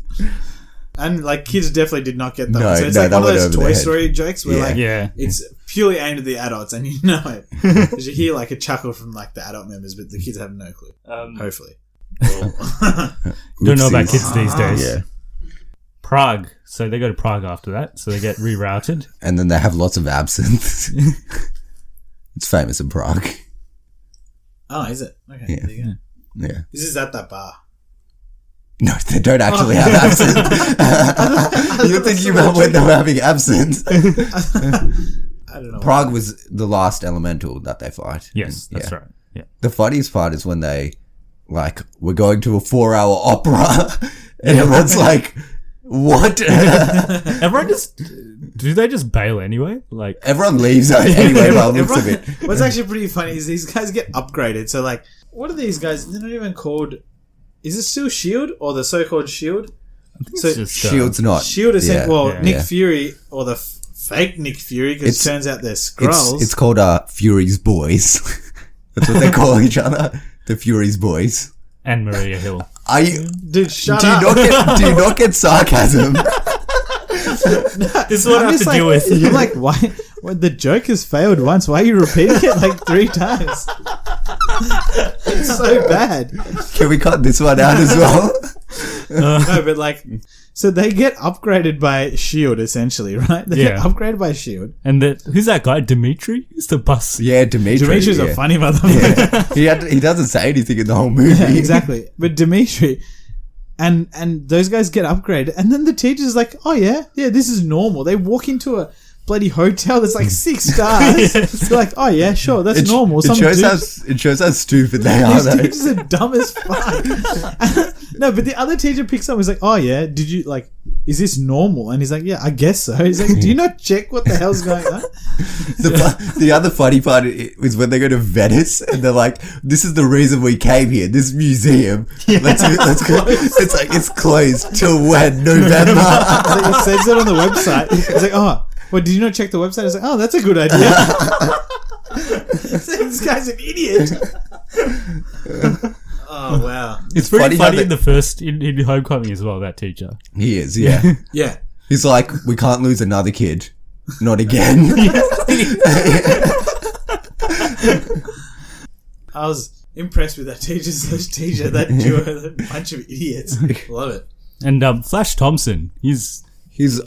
And like kids definitely did not get that. No, So it's no, like that one of went those over Toy their head. Story jokes where Yeah. like Yeah. it's purely aimed at the adults, and you know it. 'Cause you hear like a chuckle from like the adult members, but the kids have no clue. Hopefully. Don't know about Oopsies. kids these days. Yeah. Prague. So they go to Prague after that. So they get rerouted. And then they have lots of absinthe. It's famous in Prague. Oh, is it? Okay, Yeah. there you go. Yeah. This is at that bar. No, they don't actually have absinthe. You're thinking about when they're having absinthe. I don't know. Prague was the last elemental that they fight. Yes, And, that's yeah. right. Yeah. The funniest part is when they, like, we're going to a 4-hour opera, and everyone's like, what? Everyone just do they just bail anyway? Like Everyone leaves anyway by the looks of it. What's actually pretty funny is these guys get upgraded. So, like, what are these guys? They're not even called. Is it still S.H.I.E.L.D. or the so-called S.H.I.E.L.D.? So, it's just Shield's not. S.H.I.E.L.D. is Yeah. Yeah. Nick Yeah. Fury or the fake Nick Fury because It's- it turns out they're Skrulls. It's called Fury's Boys. That's what they call each other. The Fury's Boys. and Maria Hill. Are you? Dude, shut Do you up. do you not get sarcasm? This is what I have to deal with. You're like, why? Well, the joke has failed once. Why are you repeating it like 3 times? It's so bad. Can we cut this one out as well? No, but like, so they get upgraded by S.H.I.E.L.D. essentially, right? They get upgraded by S.H.I.E.L.D. And who's that guy? Dimitri? He's the bus. Yeah, Dimitri. Dimitri's a funny motherfucker. Yeah. He doesn't say anything in the whole movie. Yeah, exactly. But Dimitri and those guys get upgraded, and then the teacher's like, "Oh yeah, this is normal." They walk into a bloody hotel that's like 6 stars. It's like, "Oh yeah, sure, that's normal." It shows how stupid they are. These Though. teachers are dumb as fuck. No, but the other teacher picks up and is like, "Oh yeah, did you like? Is this normal?" And he's like, "Yeah, I guess so." He's like, "Do you not check what the hell's going on?" The other funny part is when they go to Venice and they're like, "This is the reason we came here. This museum. Let's go." It's like it's closed till when? November. Like, it says it on the website. It's like, "Oh, well, did you not check the website?" It's like, "Oh, that's a good idea." This guy's an idiot. Oh wow! It's pretty funny in the first in Homecoming as well. That teacher. He is, yeah. Yeah. He's like, "We can't lose another kid, not again." I was impressed with that teacher, that duo, that bunch of idiots. Love it. And Flash Thompson, he's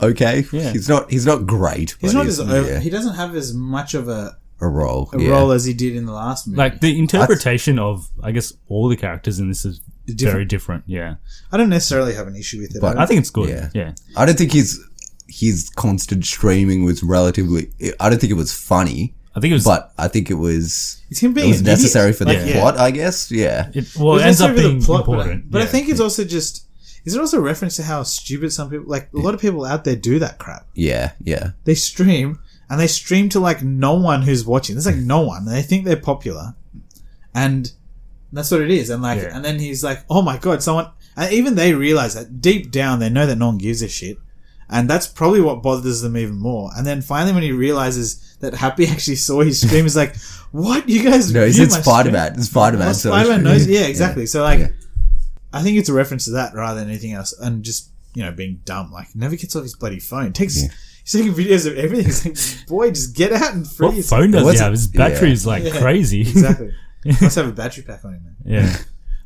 okay. Yeah. He's not great. He's but not as he doesn't have as much of a role role as he did in the last movie. like the interpretation of, I guess, all the characters in this is very different. Yeah, I don't necessarily have an issue with it, but I think it's good. Yeah. I don't think his constant streaming was relatively. I don't think it was funny. I think it was, but I think it was. It's him being it was necessary for the like, plot, I guess. Yeah. it ends up being important. But I think it's also just. Is it also a reference to how stupid some people, like a lot of people out there do that crap? Yeah. They stream, and they stream to like no one who's watching. There's like no one. They think they're popular, and that's what it is. And like, and then he's like, "Oh my god, someone!" And even they realize that deep down, they know that no one gives a shit, and that's probably what bothers them even more. And then finally, when he realizes that Happy actually saw his stream, he's like, "What? You guys?" No, he said Spider-Man. It's Spider-Man. Well, Spider-Man knows. Yeah, exactly. So like. I think it's a reference to that rather than anything else, and just being dumb. Like never gets off his bloody phone. He's taking videos of everything. It's like, boy, just get out and free. What phone does he have? His battery is like crazy. Exactly. Must have a battery pack on him, man. Yeah,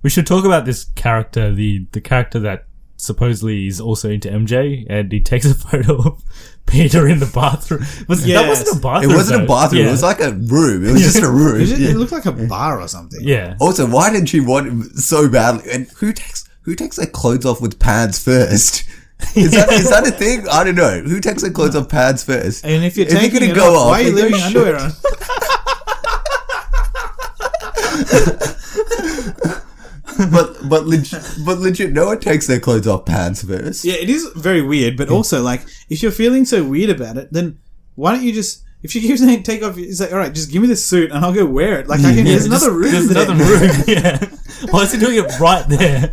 we should talk about this character, the character that supposedly is also into MJ, and he takes a photo of Peter in the bathroom. That wasn't a bathroom. It wasn't a bathroom. Yeah. It was like a room. It was just a room. It looked like a bar or something. Yeah. Also, why did she want him so badly? And who takes their clothes off with pads first? Is that a thing? I don't know. Who takes their clothes off pads first? And if you're taking it off, why are you leaving underwear on? But legit, no one takes their clothes off pants first. Yeah, it is very weird, but also, like, if you're feeling so weird about it, then why don't you just, if she keeps saying take off, it's like, all right, just give me the suit and I'll go wear it. Like, there's another room There's there. another room, yeah. Why is he doing it right there?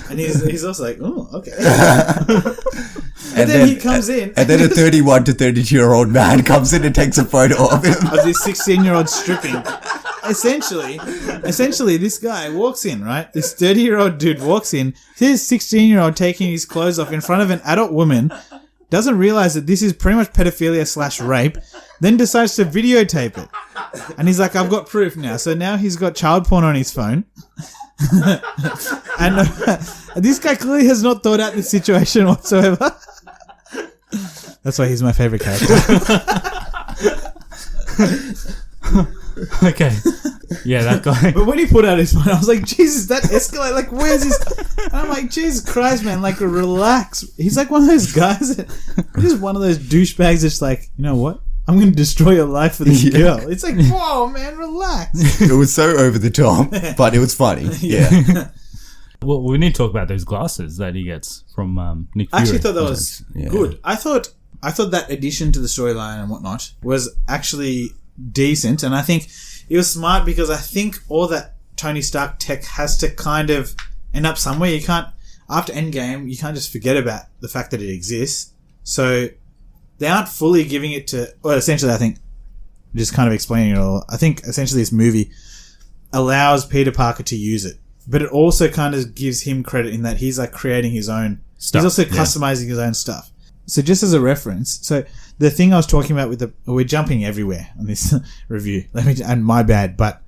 And he's also like, oh, okay. and then he comes in. And then a 31 to 32-year-old man comes in and takes a photo of him. Of this 16-year-old stripping. Essentially, this guy walks in, right? This 30-year-old dude walks in, sees this 16-year-old taking his clothes off in front of an adult woman, doesn't realize that this is pretty much pedophilia/rape, then decides to videotape it. And he's like, I've got proof now. So now he's got child porn on his phone. And this guy clearly has not thought out this situation whatsoever. That's why he's my favorite character. Okay. Yeah, that guy. But when he put out his phone, I was like, Jesus, that escalated. Like, where's his... And I'm like, Jesus Christ, man. Like, relax. He's like one of those guys that... He's one of those douchebags that's like, you know what? I'm going to destroy your life for this girl. It's like, whoa, man, relax. It was so over the top, but it was funny. Yeah. Well, we need to talk about those glasses that he gets from Nick Fury. I actually thought that was good. I thought that addition to the storyline and whatnot was actually decent, and I think it was smart because I think all that Tony Stark tech has to kind of end up somewhere. You can't, after Endgame, you can't just forget about the fact that it exists. So they aren't fully giving it to, well, essentially, I think, just kind of explaining it all. I think essentially this movie allows Peter Parker to use it, but it also kind of gives him credit in that he's like creating his own stuff. He's also customizing his own stuff. So just as a reference, so the thing I was talking about with we're jumping everywhere on this review. And my bad, but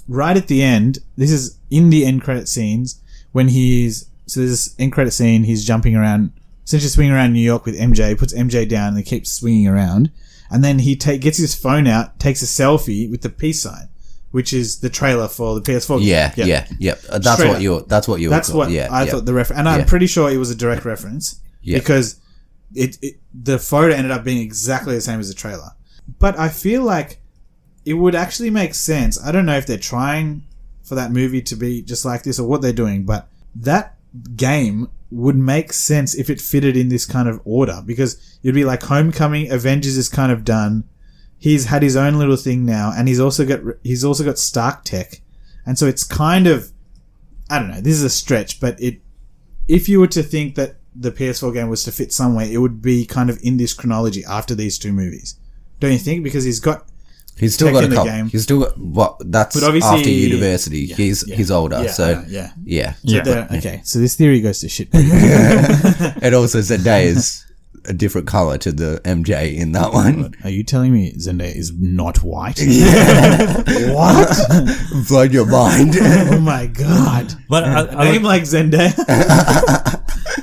right at the end, this is in the end credit scenes when there's this end credit scene, he's jumping around, essentially swinging around New York with MJ, puts MJ down and he keeps swinging around. And then he gets his phone out, takes a selfie with the peace sign, which is the trailer for the PS4 game. Yeah. That's Straight what up. That's what I thought the reference, and I'm pretty sure it was a direct reference because the photo ended up being exactly the same as the trailer. But I feel like it would actually make sense. I don't know if they're trying for that movie to be just like this or what they're doing, but that game would make sense if it fitted in this kind of order, because it'd be like Homecoming, Avengers is kind of done. He's had his own little thing now, and he's also got Stark Tech, and so it's kind of, I don't know, this is a stretch, but if you were to think that the PS4 game was to fit somewhere, it would be kind of in this chronology after these two movies, don't you think? Because he's still got a couple. Game. He's still got that's after university. He's older, okay. So this theory goes to shit. And also Zendaya is a different color to the MJ in that one. Are you telling me Zendaya is not white? What? Blown your mind. Oh my god! But a name like Zendaya.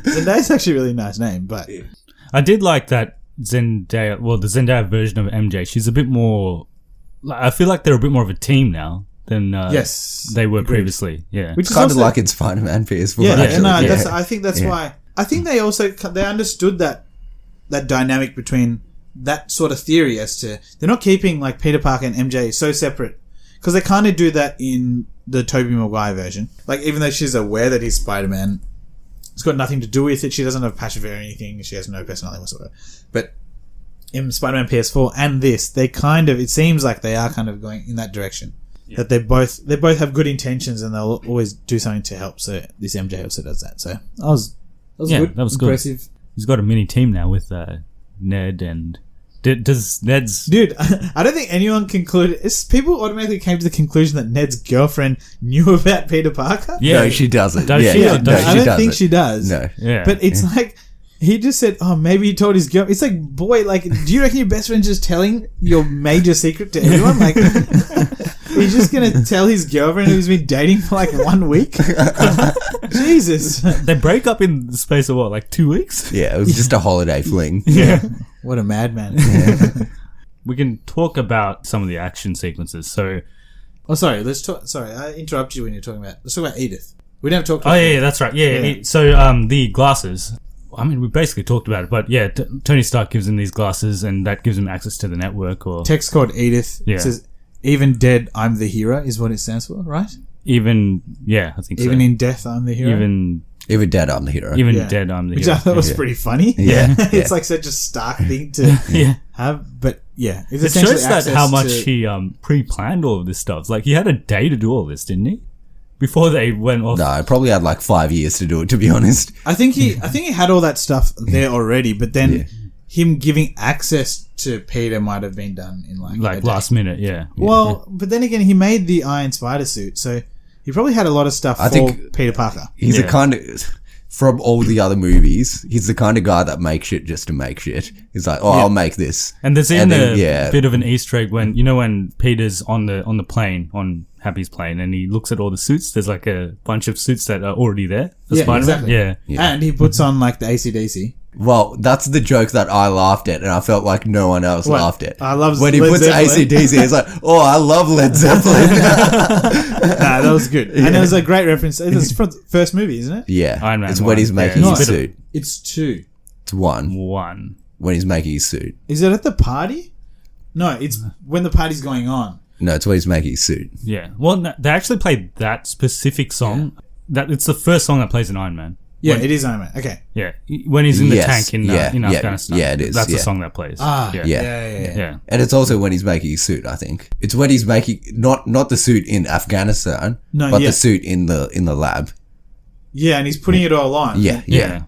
Zendaya's actually a really nice name, but I did like that Zendaya. Well, the Zendaya version of MJ. She's a bit more. I feel like they're a bit more of a team now than they were previously. Yeah, which is kind of like in Spider-Man PS4. I think that's why. I think they understood that dynamic between that sort of theory as to they're not keeping like Peter Parker and MJ so separate, because they kind of do that in the Tobey Maguire version. Like, even though she's aware that he's Spider-Man, it's got nothing to do with it. She doesn't have passion for anything. She has no personality whatsoever. But in Spider-Man PS4 and this, they kind of, it seems like they are kind of going in that direction. Yeah. That they both have good intentions and they'll always do something to help. So this MJ also does that. So that was good. That was impressive. Good. He's got a mini team now with Ned and does Ned's... Dude, I don't think anyone concluded... People automatically came to the conclusion that Ned's girlfriend knew about Peter Parker. Yeah. No, she doesn't. I don't think she does. No. Yeah. But it's like... He just said, oh, maybe he told his girl... It's like, boy, like, do you reckon your best friend's just telling your major secret to everyone? Like, he's just going to tell his girlfriend who's been dating for like 1 week? Jesus. They break up in the space of what, like 2 weeks? Yeah, it was just a holiday fling. Yeah. What a madman. We can talk about some of the action sequences. So... Oh, sorry. Let's talk... Sorry, I interrupted you when you're talking about... Let's talk about Edith. We never talked about... Oh, yeah, that's right. Yeah. So, the glasses... I mean, we basically talked about it, but yeah, Tony Stark gives him these glasses and that gives him access to the network. Or text called Edith. Yeah. It says, even dead, I'm the hero is what it stands for, right? I think so. Even in death, I'm the hero? Even dead, I'm the hero. Even dead, I'm the hero. Which I thought was pretty funny. Yeah. It's like such a stark thing to have, but yeah. It shows that how much he pre-planned all of this stuff. Like, he had a day to do all this, didn't he? Before they went off. No, I probably had like 5 years to do it, to be honest. I think he had all that stuff there already, but then him giving access to Peter might have been done in like last minute, yeah. Well, but then again, he made the Iron Spider suit, so he probably had a lot of stuff for Peter Parker. He's a kind of, from all the other movies, he's the kind of guy that makes shit just to make shit. He's like, I'll make this. And there's even a bit of an Easter egg when Peter's on the plane, on Happy's plane, and he looks at all the suits. There's like a bunch of suits that are already there for Spider-Man. Exactly. Yeah. And he puts on like the AC/DC. Well, that's the joke that I laughed at, and I felt like no one else laughed at. I love when he puts AC/DC. He's like, I love Led Zeppelin. That was good, and it was a great reference. It's from the first movie, isn't it? Yeah, Iron Man it's when he's making his suit. It's 2. It's 1. When he's making his suit. Is it at the party? No, it's when the party's going on. No, it's when he's making his suit. Yeah. Well, they actually played that specific song. That it's the first song that plays in Iron Man. Yeah, it is Iron Man. Okay. Yeah, when he's in the tank in Afghanistan. Yeah, it is. That's the song that plays. Yeah. And it's also when he's making his suit, I think. It's when he's making not the suit in Afghanistan, but the suit in the lab. Yeah, and he's putting it all on. Yeah.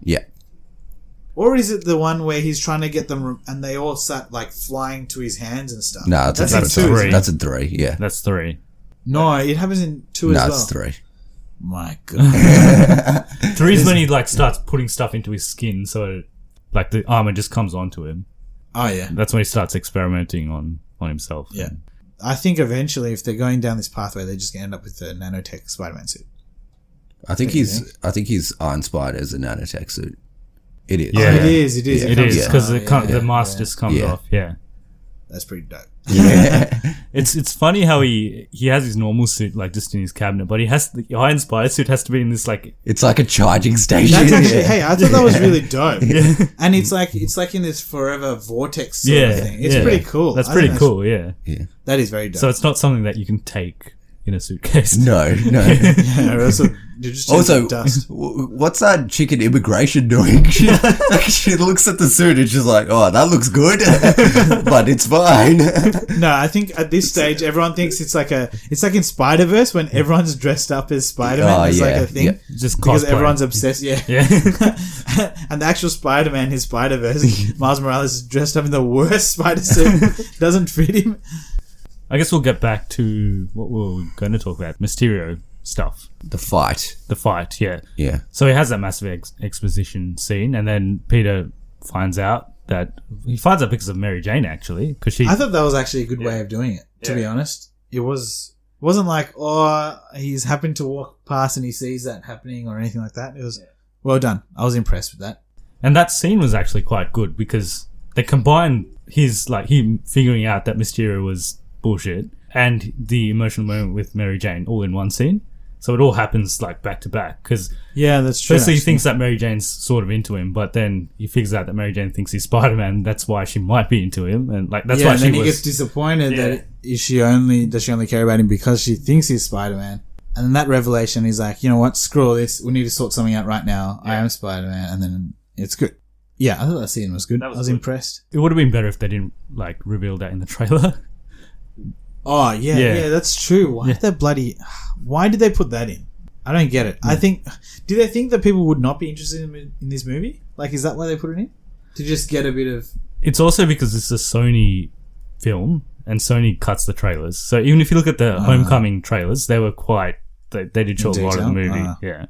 Or is it the one where he's trying to get them and they all start like flying to his hands and stuff? No, that's in 3. That's in 3, yeah. That's 3. No, it happens in 2 as well. No, it's 3. My God. 3 is when he like starts putting stuff into his skin, so like the armor just comes onto him. Oh yeah. That's when he starts experimenting on himself. Yeah. I think eventually, if they're going down this pathway, they're just going to end up with a nanotech Spider-Man suit. I think his Iron Spider is a nanotech suit. It is. Yeah. It is. It is. It is because the mask yeah. just comes off. Yeah. That's pretty dope. Yeah. It's funny how he has his normal suit like just in his cabinet, but he has the Iron Spider suit has to be in this like It's like a charging station. That's actually, hey, I thought that was really dope. And it's like in this forever vortex sort of thing. It's pretty cool. That's pretty cool. Yeah. That is very dope. So it's not something that you can take in a suitcase. No. yeah, you're just Also, dust. what's that chicken immigration doing? She looks at the suit and she's like, "Oh, that looks good, but it's fine." No, I think at this stage everyone thinks it's like in Spider-Verse when everyone's dressed up as Spider-Man. Oh, It's like yeah, a thing. yeah. Just Because cosplay. everyone's obsessed, Yeah. And the actual Spider-Man, his Spider-Verse, Miles Morales is dressed up in the worst spider suit. Doesn't fit him. I guess we'll get back to what we were going to talk about, Mysterio stuff. The fight. The fight, yeah. Yeah. So he has that massive exposition scene, and then Peter finds out because of Mary Jane, actually, because she. I thought that was actually a good way of doing it, to be honest. It wasn't like, he's happened to walk past and he sees that happening or anything like that. It was well done. I was impressed with that. And that scene was actually quite good because they combined him figuring out that Mysterio was bullshit and the emotional moment with Mary Jane all in one scene. So it all happens like back to back because Yeah, that's true. firstly he actually. thinks that Mary Jane's sort of into him, but then he figures out that Mary Jane thinks he's Spider-Man. That's why she might be into him, and like that's why and she then he was. gets disappointed Yeah. that does she only care about him because she thinks he's Spider-Man. And then that revelation, he's like, you know what, screw all this. We need to sort something out right now. I am Spider-Man, and then it's good. Yeah, I thought that scene was good. That was I was good. impressed. It would have been better if they didn't like reveal that in the trailer. Oh yeah, that's true. Why did they put that in? I don't get it. I think, do they think that people would not be interested in this movie? Like, is that why they put it in? To just get a bit of... It's also because it's a Sony film and Sony cuts the trailers. So even if you look at the Homecoming trailers, they were quite... They did show a lot of the detail? movie. Yeah.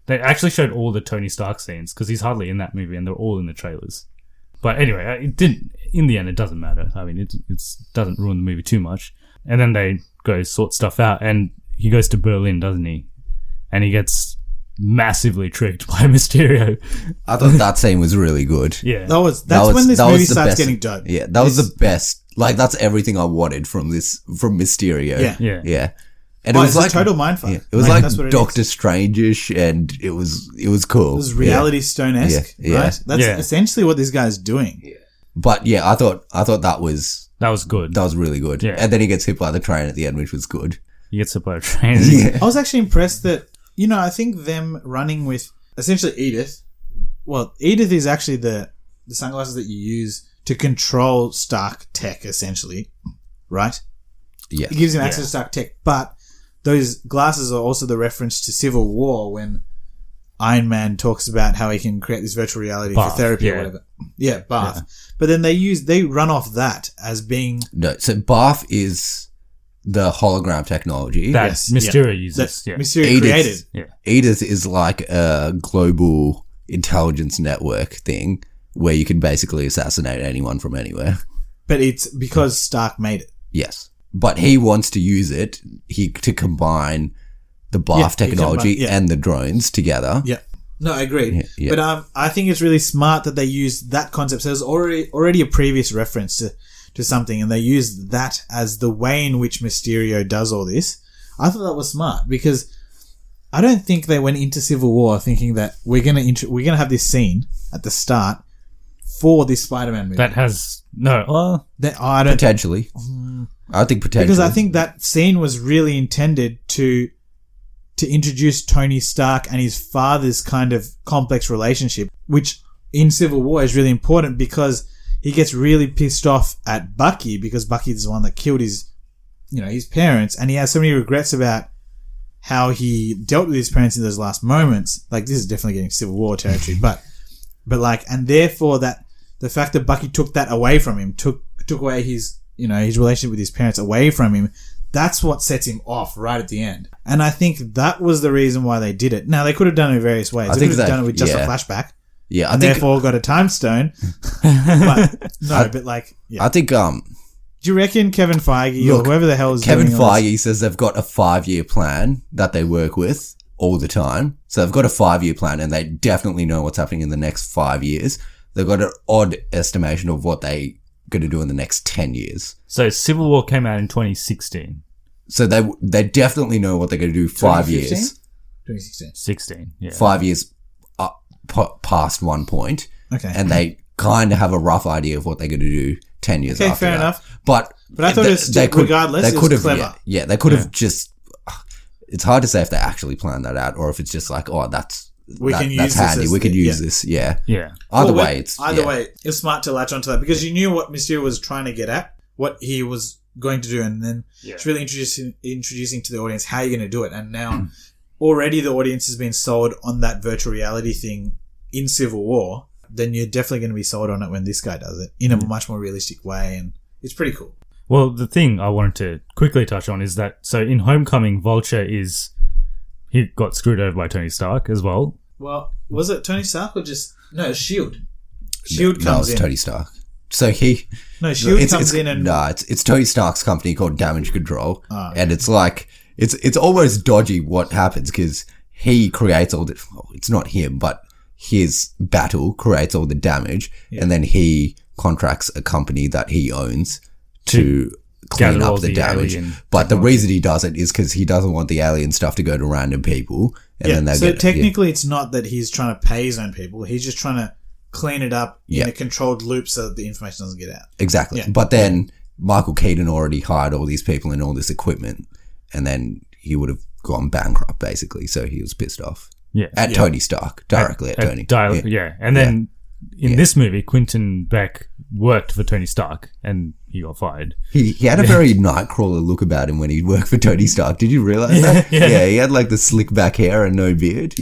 They actually showed all the Tony Stark scenes because he's hardly in that movie and they're all in the trailers. But anyway, it didn't... In the end, it doesn't matter. I mean, it doesn't ruin the movie too much. And then they go sort stuff out and he goes to Berlin, doesn't he? And he gets massively tricked by Mysterio. I thought that scene was really good. Yeah. That's when this movie starts best- getting dope. Yeah, that was the best. Like, that's everything I wanted from Mysterio. Yeah. Yeah. And Oh, it was it's like a total mindfuck. Yeah, it was Like, that's what like it Doctor Strange-ish, and it was cool. It was Reality Stone-esque, Yeah. right? That's Yeah. essentially what this guy's doing. But yeah, I thought that was good. really good. Yeah. And then he gets hit by the train at the end, which was good. He gets hit by a train. Yeah. I was actually impressed that, I think them running with essentially Edith. Well, Edith is actually the sunglasses that you use to control Stark tech, essentially, right? Yeah. It gives him access to Stark tech, but those glasses are also the reference to Civil War when Iron Man talks about how he can create this virtual reality for therapy or whatever. Yeah, Bath. Yeah. But then they run off that as being... No, so Bath is the hologram technology. That Mysterio uses. That Mysterio created. Yeah. Edith is like a global intelligence network thing where you can basically assassinate anyone from anywhere. But it's because Stark made it. Yes. But he wants to use it to combine the Bath technology and the drones together. Yeah. No, I agree. Yeah. But I think it's really smart that they used that concept. So there's already a previous reference to something, and they used that as the way in which Mysterio does all this. I thought that was smart because I don't think they went into Civil War thinking that we're gonna have this scene at the start for this Spider-Man movie. That has no. I don't potentially. I think potentially because I think that scene was really intended to introduce Tony Stark and his father's kind of complex relationship, which in Civil War is really important because he gets really pissed off at Bucky because Bucky is the one that killed his parents, and he has so many regrets about how he dealt with his parents in those last moments. Like, this is definitely getting Civil War territory, but and therefore that the fact that Bucky took that away from him, took away his relationship with his parents away from him, that's what sets him off right at the end. And I think that was the reason why they did it. Now, they could have done it in various ways. They could have done it with just a flashback. Yeah, and therefore got a time stone. I think Do you reckon Kevin Feige or Look, whoever the hell is Kevin doing all this- Feige says they've got a 5-year plan that they work with all the time. So they've got a 5-year plan and they definitely know what's happening in the next 5 years. They've got an odd estimation of what they're going to do in the next 10 years. So Civil War came out in 2016. So they definitely know what they're going to do 5 years. 2016. 16, yeah. 5 years past one point. Okay. And they kind of have a rough idea of what they're going to do 10 years after fair that. enough. But I thought regardless, it was clever. Yeah, they could have just... It's hard to say if they actually planned that out or if it's just like, oh, that's handy. We could use this. Yeah. Yeah. Either way, it's smart to latch onto that because you knew what Mysterio was trying to get at, what he was going to do, and then it's really introducing to the audience how you're going to do it. And now already the audience has been sold on that virtual reality thing in Civil War. Then you're definitely going to be sold on it when this guy does it in a much more realistic way, and it's pretty cool. Well, the thing I wanted to quickly touch on is that, so in Homecoming, Vulture he got screwed over by Tony Stark as well. Well, was it Tony Stark or just... No, S.H.I.E.L.D. S.H.I.E.L.D. comes in. Tony Stark. So S.H.I.E.L.D. comes in and... No, it's Tony Stark's company called Damage Control. And it's like... It's almost dodgy what happens because he creates all the... Well, it's not him, but his battle creates all the damage. Yeah. And then he contracts a company that he owns to clean up the damage. But the reason he does it is because he doesn't want the alien stuff to go to random people. And then they technically it's not that he's trying to pay his own people. He's just trying to clean it up in a controlled loop so that the information doesn't get out. Exactly. Yeah. But then Michael Keaton already hired all these people and all this equipment. And then he would have gone bankrupt, basically. So he was pissed off. Yeah. At Tony Stark. Directly at Tony. And then in this movie, Quentin Beck worked for Tony Stark and he got fired. He had a very Nightcrawler look about him when he worked for Tony Stark. Did you realize that? Yeah, he had like the slick back hair and no beard.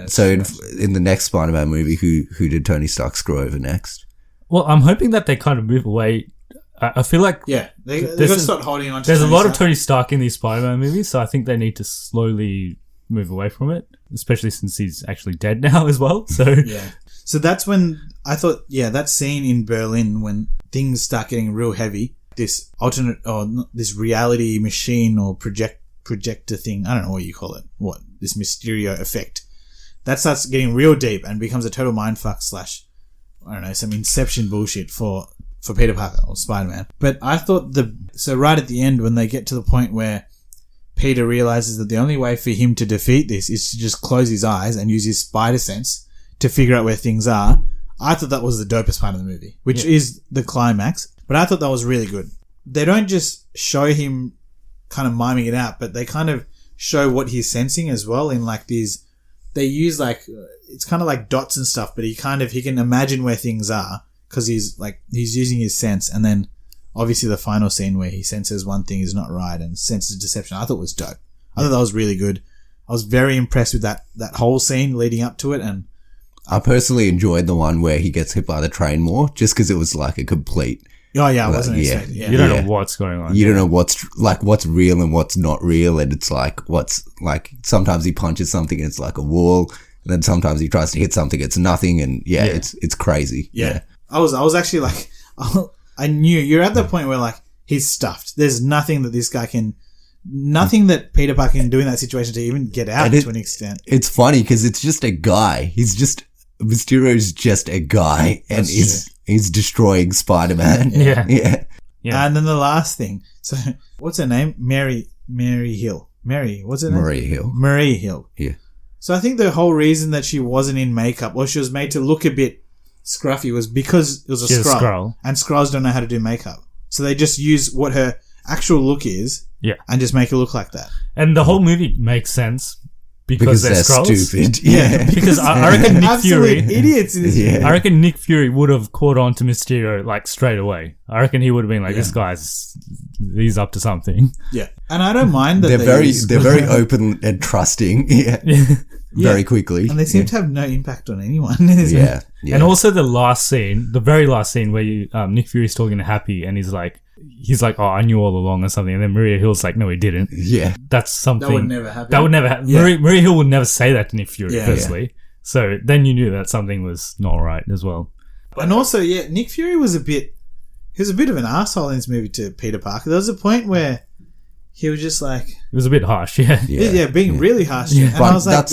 So in the next Spider-Man movie, who did Tony Stark screw over next? Well, I'm hoping that they kind of move away. I feel like they've got to start holding on to there's a lot of Tony Stark in these Spider-Man movies, so I think they need to slowly move away from it, especially since he's actually dead now as well. So So that's when I thought, that scene in Berlin when things start getting real heavy, this alternate or this reality machine or projector thing, I don't know what you call it, this Mysterio effect, that starts getting real deep and becomes a total mindfuck / I don't know, some Inception bullshit for Peter Parker or Spider-Man. But I thought so right at the end when they get to the point where Peter realizes that the only way for him to defeat this is to just close his eyes and use his spider sense to figure out where things are. I thought that was the dopest part of the movie, which is the climax. But I thought that was really good. They don't just show him kind of miming it out, but they kind of show what he's sensing as well in like these, they use like, it's kind of like dots and stuff, but he can imagine where things are because he's using his sense. And then obviously the final scene where he senses one thing is not right and senses deception, I thought was dope. I thought that was really good. I was very impressed with that whole scene leading up to it. And I personally enjoyed the one where he gets hit by the train more, just because it was like a complete. Oh yeah, I wasn't expecting. Yeah. You don't know what's going on. You don't know what's real and what's not real, and it's like sometimes he punches something and it's like a wall, and then sometimes he tries to hit something, it's nothing, and it's crazy. Yeah. I was actually like, I knew you're at the point where like he's stuffed. There's nothing that this guy can. Nothing that Peter Parker can do in that situation to even get out to an extent. It's funny because it's just a guy. Mysterio's just a guy and he's destroying Spider-Man. Yeah. And then the last thing. So what's her name? Mary Hill. What's her name? Maria Hill. Yeah. So I think the whole reason that she wasn't in makeup or she was made to look a bit scruffy was because it was a Skrull. And Skrulls don't know how to do makeup. So they just use what her actual look is. Yeah. And just make it look like that. And the whole movie makes sense because they're Skrulls. Stupid. Yeah. Because I reckon Nick Fury... idiots in this movie. I reckon Nick Fury would have caught on to Mysterio like straight away. I reckon he would have been like, this guy's... He's up to something. Yeah. And I don't mind that they're very open and trusting. Very quickly. And they seem to have no impact on anyone. Yeah. And also the very last scene where Nick Fury's talking to Happy and he's like, oh, I knew all along or something. And then Maria Hill's like, no, he didn't. Yeah. That's something. That would never happen. Yeah. Maria Hill would never say that to Nick Fury, firstly. Yeah. So then you knew that something was not right as well. And also, Nick Fury was a bit he was a bit of an asshole in this movie to Peter Parker. There was a point where he was just like, It was a bit harsh, yeah. being really harsh. And I But was like,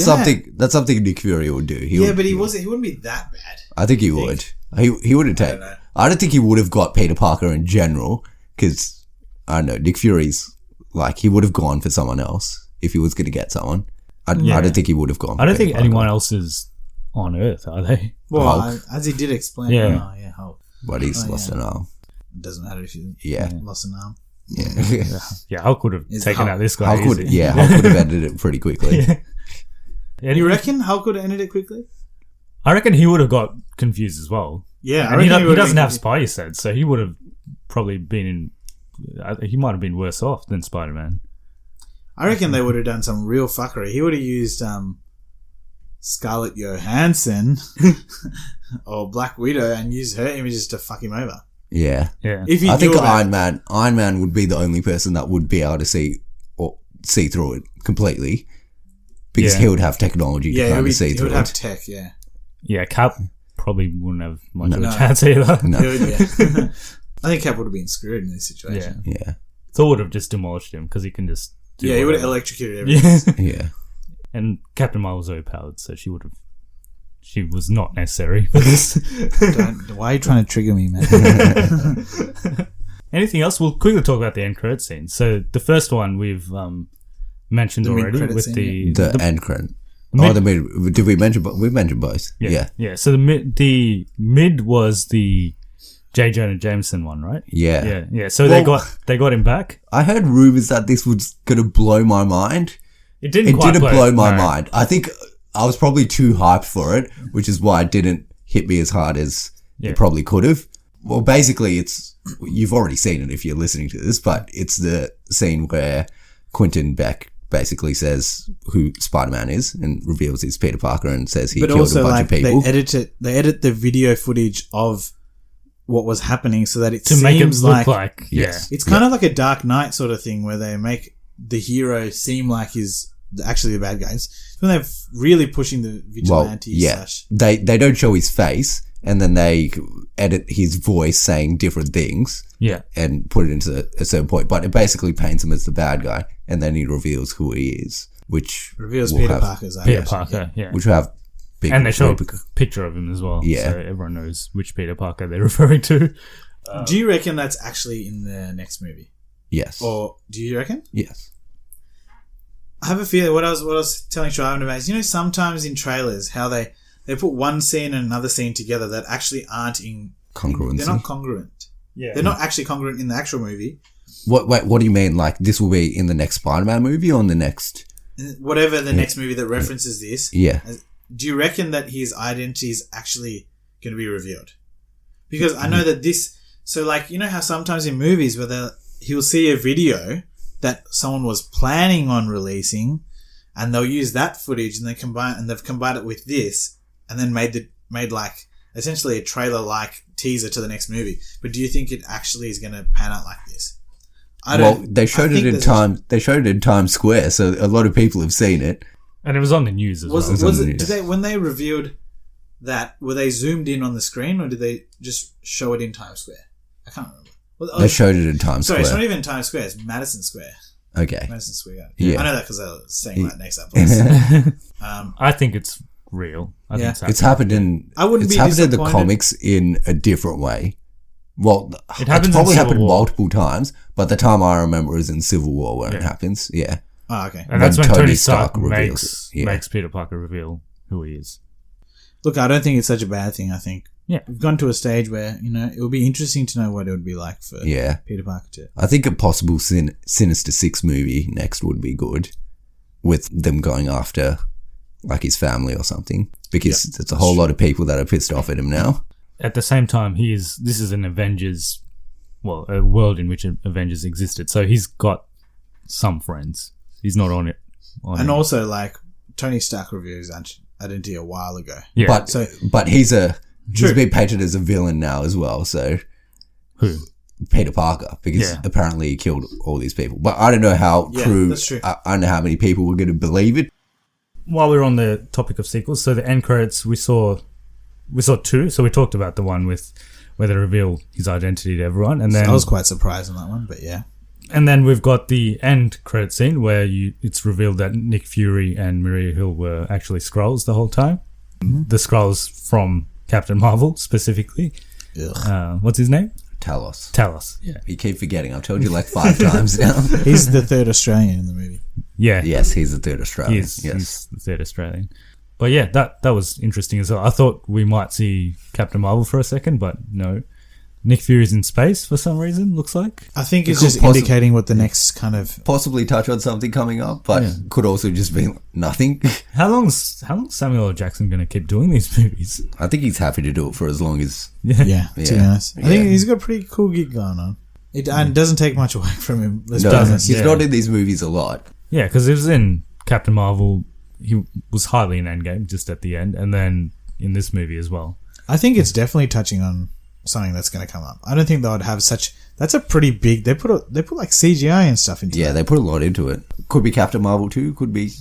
that's something Nick Fury would do. He would, but he wouldn't be that bad. I think he would. He would have taken. I don't think he would have got Peter Parker in general because I don't know. Nick Fury's like he would have gone for someone else if he was going to get someone. I don't think he would have gone. I don't think anyone else is on Earth, are they? Well, as he did explain, Hulk. But he's lost an arm. It doesn't matter if you lost an arm. Yeah. Yeah, Hulk would have taken out this guy. Hulk would have ended it pretty quickly. And You reckon Hulk would have ended it quickly? I reckon he would have got confused as well. Yeah, And he doesn't have Spidey sense, so he would have probably been in. He might have been worse off than Spider-Man. I reckon they would have done some real fuckery. He would have used Scarlett Johansson or Black Widow and used her images to fuck him over. Yeah. Yeah. I think Iron Man would be the only person that would be able to see through it completely because he would have technology to kind of see through it. He would have tech, Yeah, Cap probably wouldn't have much of a chance either. No. I think Cap would have been screwed in this situation. Yeah. Thor would have just demolished him because he can just do he would have whatever. electrocuted everything. Yeah. And Captain Marvel was overpowered, so she was not necessary for this. Why are you trying to trigger me, man? Anything else? We'll quickly talk about the end credit scene. So the first one we've mentioned The already mid-credit with scene, the end credit. Did we mention? We mentioned both. Yeah. So the mid was the J. Jonah Jameson one, right? Yeah. Yeah. So they got him back. I heard rumors that this was going to blow my mind. It didn't blow my mind. I think I was probably too hyped for it, which is why it didn't hit me as hard as it probably could have. Well, basically, you've already seen it if you're listening to this, but it's the scene where Quentin Beck basically says who Spider-Man is and reveals he's Peter Parker and says he killed a bunch of people. They edit the video footage of what was happening so that it to seems make it look like it's kind of like a Dark Knight sort of thing where they make the hero seem like he's actually the bad guys. When they're really pushing the vigilante They don't show his face and then they edit his voice saying different things and put it into a certain point. But it basically paints him as the bad guy and then he reveals who he is, which reveals Peter Parker's Peter Parker, which will have big... And they show a picture of him as well. Yeah. So everyone knows which Peter Parker they're referring to. Do you reckon that's actually in the next movie? Yes. Or do you reckon? Yes. I have a feeling what I was telling Shriven about is, sometimes in trailers how they put one scene and another scene together that actually aren't in congruency. They're not congruent. Yeah. They're not actually congruent in the actual movie. What do you mean? Like this will be in the next Spider-Man movie or in the next whatever the next movie that references this? Yeah. Do you reckon that his identity is actually going to be revealed? Because I know that this. So, how sometimes in movies where he'll see a video that someone was planning on releasing, and they'll use that footage and they've combined it with this, and then made essentially a trailer-like teaser to the next movie. But do you think it actually is going to pan out like this? They showed it in They showed it in Times Square, so a lot of people have seen it. And it was on the news as well. When they revealed that, were they zoomed in on the screen or did they just show it in Times Square? I can't remember. They showed it in Times Square. Sorry, it's not even Times Square. It's Madison Square. Okay. Madison Square. Yeah. I know that because I was saying that next that place. I think it's real. I think it's happened in. I wouldn't it's be happened in the disappointed. comics in a different way. Well, it happens probably in happened Civil War. multiple times, but the time I remember is in Civil War when it happens. Yeah. Oh, okay. And that's when Tony Stark reveals makes Peter Parker reveal who he is. Look, I don't think it's such a bad thing. I think Yeah. we've gone to a stage where, it would be interesting to know what it would be like for Peter Parker to. I think a possible Sinister Six movie next would be good, with them going after his family or something, because there's a whole lot of people that are pissed off at him now. At the same time, this is an Avengers, a world in which Avengers existed, so he's got some friends. He's not on it. Also, Tony Stark revealed his identity a while ago. Yeah. But he's been painted as a villain now as well. So who? Peter Parker, because apparently he killed all these people. But I don't know how true. That's true. I don't know how many people were going to believe it. While we're on the topic of sequels, so the end credits we saw two. So we talked about the one with where they reveal his identity to everyone. And then I was quite surprised on that one, but yeah. And then we've got the end credit scene where it's revealed that Nick Fury and Maria Hill were actually Skrulls the whole time. Mm-hmm. The Skrulls from Captain Marvel, specifically. What's his name? Talos. Yeah. You keep forgetting. I've told you like 5 times now. He's the third Australian in the movie. Yeah. Yes, he's the third Australian. He's the third Australian. But yeah, that was interesting as well. I thought we might see Captain Marvel for a second, but no. Nick Fury's in space for some reason, looks like. I think it's just indicating what the next kind of... Possibly touch on something coming up, but could also just be nothing. How long's Samuel L. Jackson going to keep doing these movies? I think he's happy to do it for as long as... Yeah, to be honest. I think he's got a pretty cool gig going on. It doesn't take much away from him. He's not in these movies a lot. Yeah, because he was in Captain Marvel. He was hardly in Endgame, just at the end, and then in this movie as well. I think it's definitely touching on something that's going to come up. I don't think they would have such... That's a pretty big... They put like CGI and stuff into it. Yeah, they put a lot into it. Could be Captain Marvel too. Could be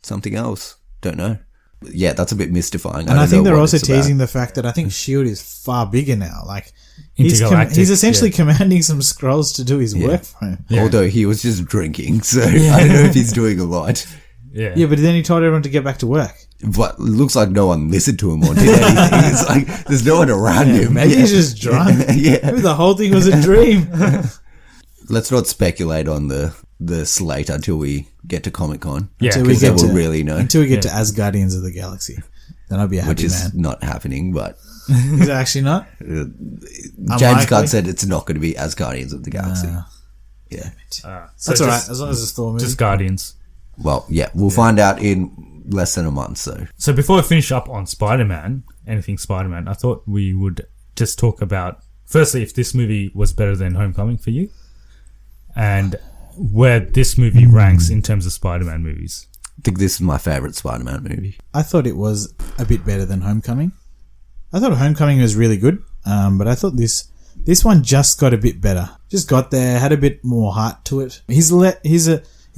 something else. Don't know. Yeah, that's a bit mystifying. And I think they're also teasing the fact that I think S.H.I.E.L.D. is far bigger now. Like, he's essentially commanding some Skrulls to do his work for him. Yeah. Although he was just drinking, so I don't know if he's doing a lot. Yeah, but then he told everyone to get back to work. But it looks like no one listened to him or did anything. It's like there's no one around him. Maybe he's just drunk. Maybe the whole thing was a dream. Let's not speculate on the slate until we get to Comic-Con. Yeah, until we get to really know. Until we get to Asgardians of the Galaxy. Then I'll be a happy man. Which is not happening, but... Is it actually not? James Gunn said it's not going to be Asgardians of the Galaxy. Yeah. That's alright, as long as it's Thor movie. Just Guardians. Well, yeah, we'll find out in less than a month, so... So before we finish up on Spider-Man, anything Spider-Man, I thought we would just talk about, firstly, if this movie was better than Homecoming for you, and where this movie ranks in terms of Spider-Man movies. I think this is my favourite Spider-Man movie. I thought it was a bit better than Homecoming. I thought Homecoming was really good, but I thought this one just got a bit better. Just got there, had a bit more heart to it. He's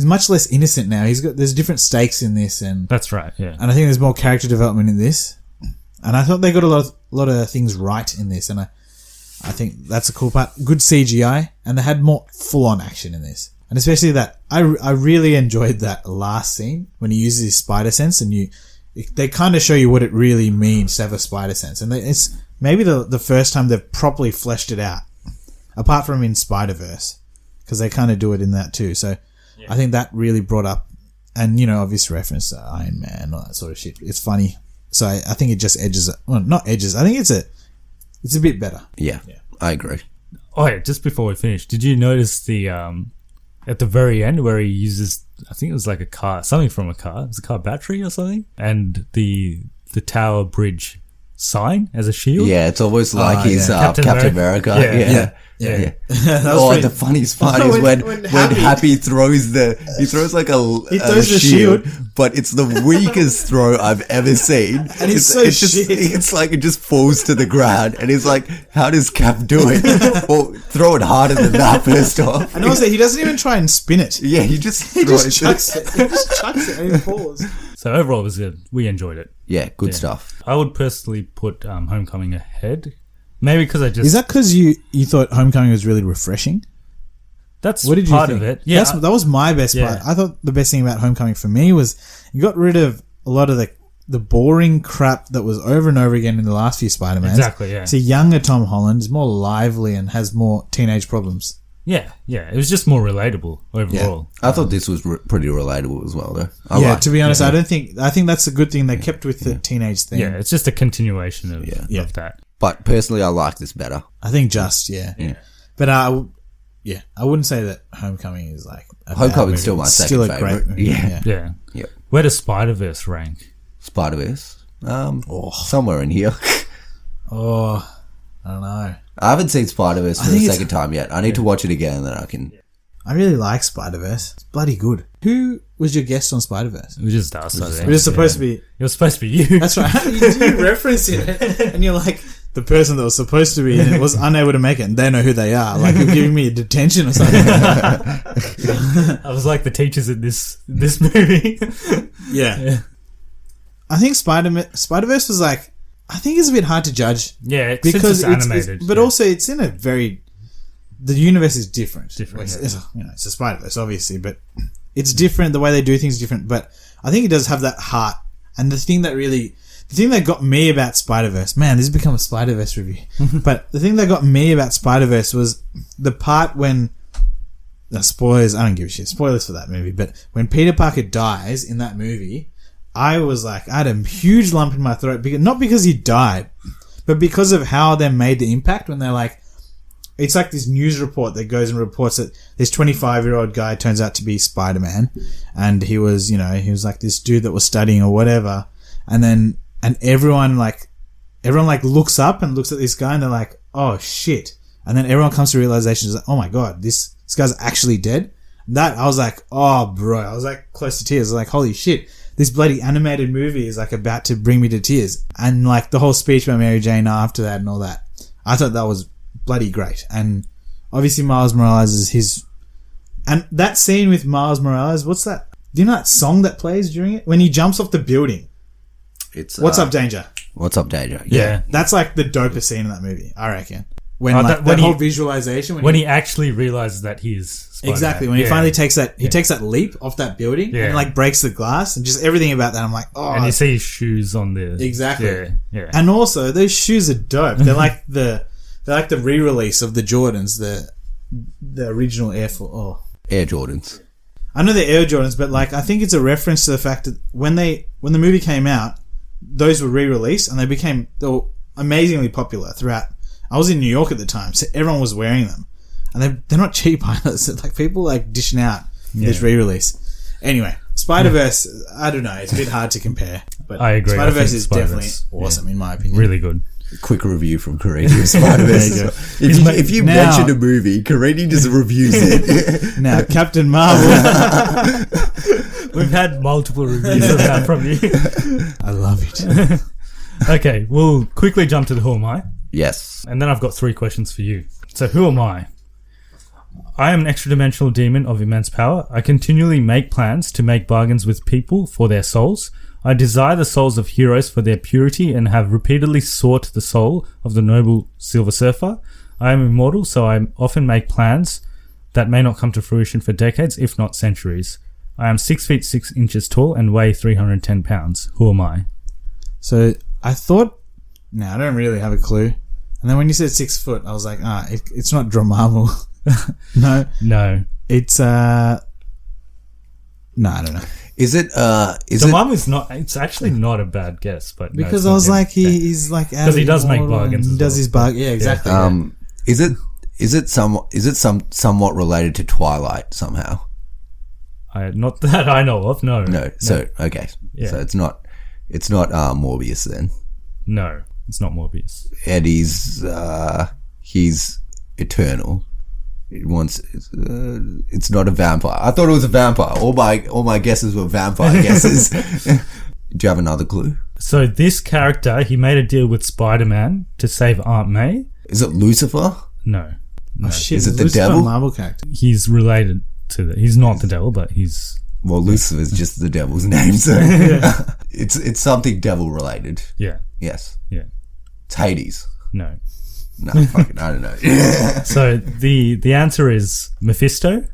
much less innocent now. There's different stakes in this, and that's right. Yeah, and I think there's more character development in this. And I thought they got a lot of things right in this, and I think that's a cool part. Good CGI, and they had more full-on action in this. And especially that, I really enjoyed that last scene when he uses his spider sense, and they kind of show you what it really means to have a spider sense. And it's maybe the first time they've properly fleshed it out, apart from in Spider-Verse, because they kind of do it in that too. So I think that really brought up, and obvious reference to Iron Man, all that sort of shit. It's funny. So I think it just edges it. Well, not edges. I think it's a bit better. Yeah, I agree. Oh yeah, just before we finish, did you notice the at the very end where he uses, I think it was like a car, something from a car. It was a car battery or something, and the Tower Bridge sign as a shield. Yeah, it's almost like he's Captain America. Yeah. The funniest part is when Happy throws like a shield, but it's the weakest throw I've ever seen. And it's like it just falls to the ground, and he's like, how does Cap do it? Well, throw it harder than that first off. And also, he doesn't even try and spin it. Yeah, he just chucks it. He just chucks it and it falls. So overall, it was good. We enjoyed it. Yeah, good stuff. I would personally put Homecoming ahead. Maybe because Is that because you thought Homecoming was really refreshing? That's what did part you think? Of it. Yeah, that was my best part. I thought the best thing about Homecoming for me was you got rid of a lot of the boring crap that was over and over again in the last few Spider-Mans. Exactly, yeah. It's a younger Tom Holland, is more lively and has more teenage problems. Yeah. It was just more relatable overall. Yeah. I thought this was pretty relatable as well, though. To be honest, I think that's a good thing they kept with the teenage thing. Yeah, it's just a continuation of that. But personally, I like this better. I think But I wouldn't say that Homecoming is like Homecoming's still my second favorite. Yeah. Where does Spider-Verse rank? Spider-Verse? Somewhere in here. I don't know. I haven't seen Spider-Verse for the second time yet. I need to watch it again, and then I can... I really like Spider-Verse. It's bloody good. Who was your guest on Spider-Verse? It was just us, I think. It was supposed to be... It was supposed to be you. That's right. You reference it, and you're like, the person that was supposed to be in it was unable to make it, and they know who they are. Like, you're giving me a detention or something. I was like the teachers in this movie. Yeah. I think Spider-Verse was like... I think it's a bit hard to judge. Yeah, because it's animated. But also it's in a very... The universe is different. Different, It's a Spider-Verse, obviously, but it's different. The way they do things is different. But I think it does have that heart. And the thing that got me about Spider-Verse... Man, this has become a Spider-Verse review. But the thing that got me about Spider-Verse was the part when... spoilers, I don't give a shit. Spoilers for that movie. But when Peter Parker dies in that movie, I was like... I had a huge lump in my throat. Not because he died, but because of how they made the impact when they're like... It's like this news report that goes and reports that this 25-year-old guy turns out to be Spider-Man. And he was like this dude that was studying or whatever. And everyone looks up and looks at this guy and they're like, oh shit. And then everyone comes to realization, like, oh my God, this guy's actually dead. That, I was like, oh bro, I was like close to tears. I was like, holy shit, this bloody animated movie is like about to bring me to tears. And like the whole speech by Mary Jane after that and all that. I thought that was bloody great. And obviously Miles Morales is his... And that scene with Miles Morales, what's that? Do you know that song that plays during it? When he jumps off the building. It's What's Up, Danger? What's Up, Danger? Yeah. That's like the dopest scene in that movie, I reckon. When whole visualization... When he actually realizes that he is Spider-Man. Exactly. When he finally takes that leap off that building and like breaks the glass and just everything about that, I'm like, oh. And you see his shoes on there. Exactly. Yeah. And also, those shoes are dope. They're like the re-release of the Jordans, the original Air Jordans. I know they're Air Jordans, but like I think it's a reference to the fact that when the movie came out, those were re-released and they were amazingly popular throughout. I was in New York at the time, so everyone was wearing them, and they're not cheap either. So like people like dishing out this re-release. Anyway, Spider-Verse, I don't know, it's a bit hard to compare, but I agree. Spider-Verse is definitely awesome in my opinion. Really good. Quick review from Kireeti of Spider-Verse. If you mention a movie, Kireeti just reviews it. Now, Captain Marvel. We've had multiple reviews of that from you. I love it. Okay, we'll quickly jump to the Who Am I? Yes. And then I've got 3 questions for you. So, who am I? I am an extra-dimensional demon of immense power. I continually make plans to make bargains with people for their souls. I desire the souls of heroes for their purity and have repeatedly sought the soul of the noble Silver Surfer. I am immortal, so I often make plans that may not come to fruition for decades, if not centuries. I am 6 feet 6 inches tall and weigh 310 pounds. Who am I? So, I thought... No, I don't really have a clue. And then when you said 6 foot, I was like, it's not Dormammu. No. It's, no, I don't know. Is it, Dormammu's not, it's actually not a bad guess, but because I was like, he's like, because he does make bargains. He does his bargain. Yeah, exactly. Is it somewhat related to Twilight somehow? Not that I know of, no. No. So, okay. Yeah. So it's not Morbius then. No, it's not Morbius. And he's eternal. It's not a vampire. I thought it was a vampire. All my guesses were vampire guesses. Do you have another clue? So this character, he made a deal with Spider-Man to save Aunt May. Is it Lucifer? No. Oh shit! Is it the Lucifer devil? A Marvel character. He's related to that. He's not the devil, but he's... Well, Lucifer is just the devil's name, so it's something devil related. Yeah. Yes. Yeah. It's Hades. No. No, fucking, I don't know. So the answer is Mephisto.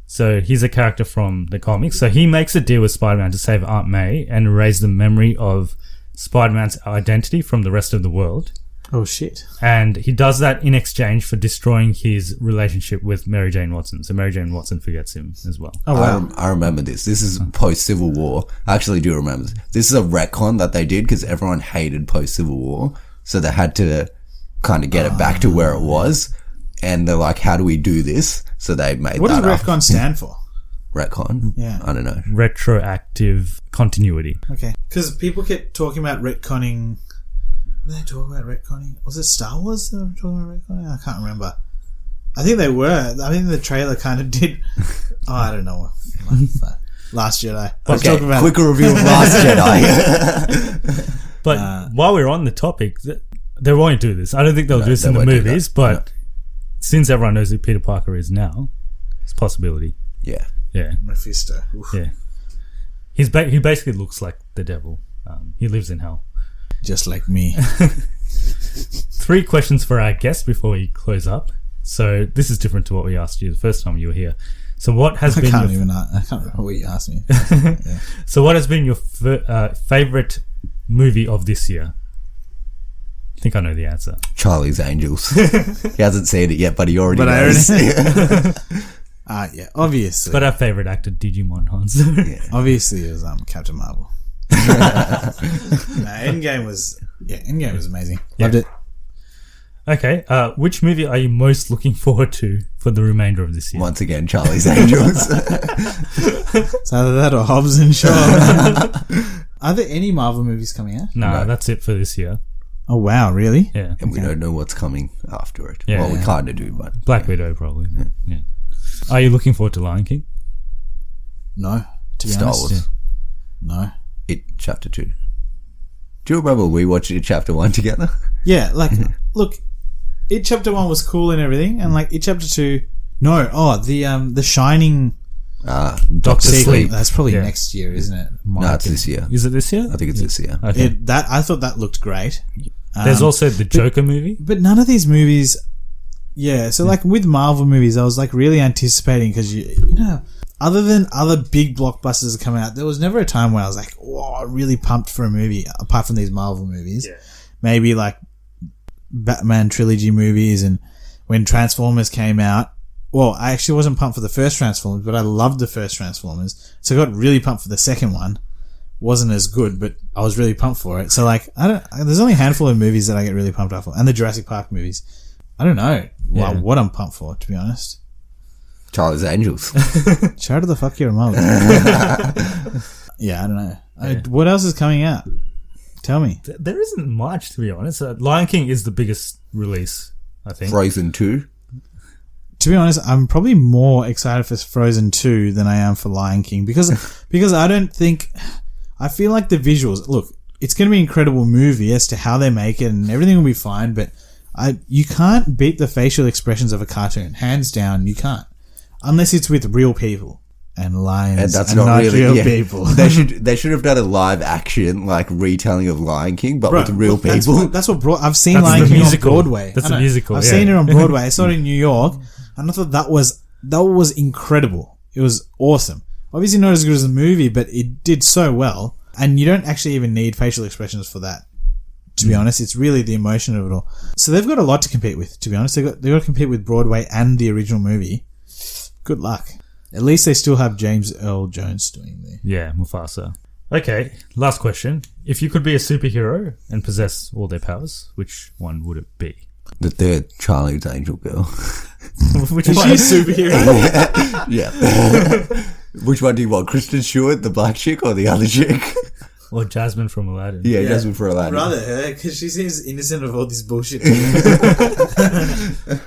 So he's a character from the comics. So he makes a deal with Spider-Man to save Aunt May and erase the memory of Spider-Man's identity from the rest of the world. Oh shit. And he does that in exchange for destroying his relationship with Mary Jane Watson. So Mary Jane Watson forgets him as well. Oh wow. I remember this. This is post-Civil War. I actually do remember this. This is a retcon that they did because everyone hated post-Civil War. So they had to kind of get it back to where it was. And they're like, how do we do this? So they made What that does up. retcon stand for? Retcon? Yeah. I don't know. Retroactive continuity. Okay. Because people kept talking about retconning. What did they talk about retconning? Was it Star Wars that were talking about retconning? I can't remember. I think they were. I think the trailer kind of did. Oh, I don't know. Last Jedi. I was talking about quick review of Last Jedi. But while we're on the topic, they won't do this. I don't think they'll do this in the movies, but since everyone knows who Peter Parker is now, it's a possibility. Yeah. Yeah. Mephisto. Oof. Yeah. He basically looks like the devil. He lives in hell. Just like me. 3 questions for our guest before we close up. So this is different to what we asked you the first time you were here. So what has I been can't your, remember what you asked me. So what has been your favorite movie of this year? I think I know the answer. Charlie's Angels. He hasn't seen it yet, but he already But I knows. Yeah, obviously. But our favorite actor, Digimon Hans. Obviously it was Captain Marvel. Endgame was amazing. Loved it. Okay, which movie are you most looking forward to for the remainder of this year? Once again, Charlie's Angels. It's either that or Hobbs and Shaw. Are there any Marvel movies coming out? No, that's it for this year. Oh wow, really? Yeah. And we don't know what's coming after it. Yeah. Well, we kind of do, but... Black Widow, probably. Yeah. Are you looking forward to Lion King? No, to be Star honest. Wars. No. It, Chapter 2. Do you remember we watched it Chapter 1 together? Yeah, like, look, It Chapter 1 was cool and everything, and like It Chapter 2... No, the Shining... Doctor Sleep. That's probably next year, isn't it? No, it's this year. Is it this year? I think it's this year. Okay. I thought that looked great. There's also the Joker movie. But none of these movies... Yeah, so like with Marvel movies, I was like really anticipating because, you know, other than other big blockbusters that come out, there was never a time where I was like, oh, really pumped for a movie, apart from these Marvel movies. Yeah. Maybe like Batman trilogy movies, and when Transformers came out, well, I actually wasn't pumped for the first Transformers, but I loved the first Transformers. So I got really pumped for the second one. Wasn't as good, but I was really pumped for it. So like, there's only a handful of movies that I get really pumped up for. And the Jurassic Park movies. I don't know what I'm pumped for, to be honest. Charlie's Angels. Shout out the fuck your mother. Yeah, I don't know. What else is coming out? Tell me. There isn't much, to be honest. Lion King is the biggest release, I think. Frozen 2. To be honest, I'm probably more excited for Frozen 2 than I am for Lion King because I don't think... I feel like the visuals... Look, it's going to be an incredible movie as to how they make it and everything will be fine, but you can't beat the facial expressions of a cartoon. Hands down, you can't. Unless it's with real people. And lions And that's and not really real people. They should have done a live action like retelling of Lion King, but with real people. That's what brought... I've seen Lion King on Broadway. That's a musical. I've seen it on Broadway. I saw it in New York, and I thought that was incredible. It was awesome. Obviously not as good as the movie, but it did so well. And you don't actually even need facial expressions for that. To be honest, it's really the emotion of it all. So they've got a lot to compete with. To be honest, they've got to compete with Broadway and the original movie. Good luck. At least they still have James Earl Jones doing there. Yeah, Mufasa. Okay, last question. If you could be a superhero and possess all their powers, which one would it be? The third Charlie's Angel girl. Which Is one? she a superhero? Yeah. Which one do you want? Kristen Stewart, the black chick, or the other chick? Or Jasmine from Aladdin? Yeah, Jasmine for Aladdin. Rather her, because she seems innocent of all this bullshit.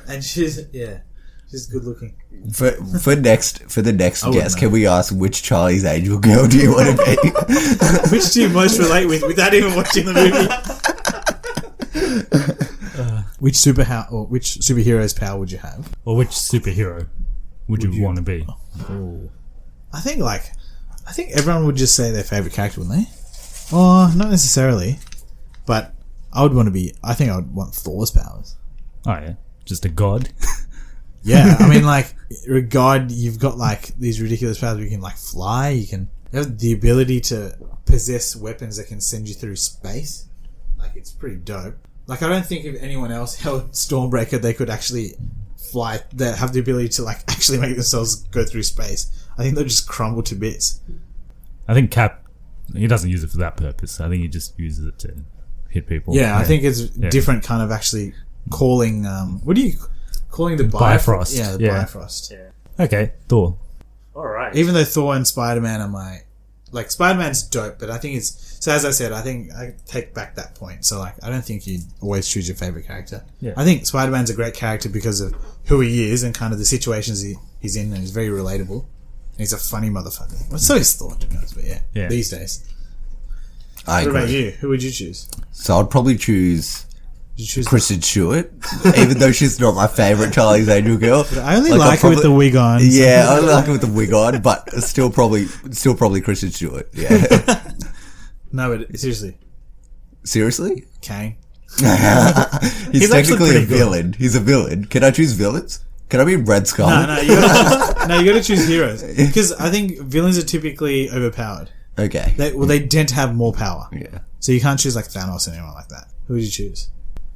And she's good looking. For the next guest, know. can we ask which Charlie's Angel girl do you want to be? Which do you most relate with without even watching the movie? Which superhero's power would you have? Or which superhero would you want to be? Oh. I think everyone would just say their favourite character, wouldn't they? Oh, not necessarily. But I would want Thor's powers. Oh, yeah. Just a god. Yeah, I mean, like, regard, you've got, like, these ridiculous powers where you can, like, fly, you have the ability to possess weapons that can send you through space. Like, it's pretty dope. Like, I don't think if anyone else held Stormbreaker, they could actually fly, that have the ability to, like, actually make themselves go through space. I think they'll just crumble to bits. I think Cap, he doesn't use it for that purpose. I think he just uses it to hit people. Yeah, I think it's different kind of actually calling, calling the Bifrost. Yeah, the Bifrost. Yeah. Okay, Thor. All right. Even though Thor and Spider-Man are like, Spider-Man's dope, but I think so as I said, I think I take back that point. So, like, I don't think you always choose your favorite character. Yeah. I think Spider-Man's a great character because of who he is and kind of the situations he's in, and he's very relatable. And he's a funny motherfucker. Well, so is Thor, to be honest, but yeah. These days. What about you? Who would you choose? So I'd probably choose... Kristen Stewart, even though she's not my favourite Charlie's Angel girl. I only like her with the wig on. Yeah, I only like her with the wig on, but still probably Kristen Stewart. Yeah. No, but seriously, Seriously? Okay. He's actually technically a pretty good. villain. He's a villain. Can I choose villains? Can I be Red Skull? No, you gotta choose heroes. Because I think villains are typically overpowered. Okay. They tend to have more power. Yeah. So you can't choose like Thanos or anyone like that. Who would you choose?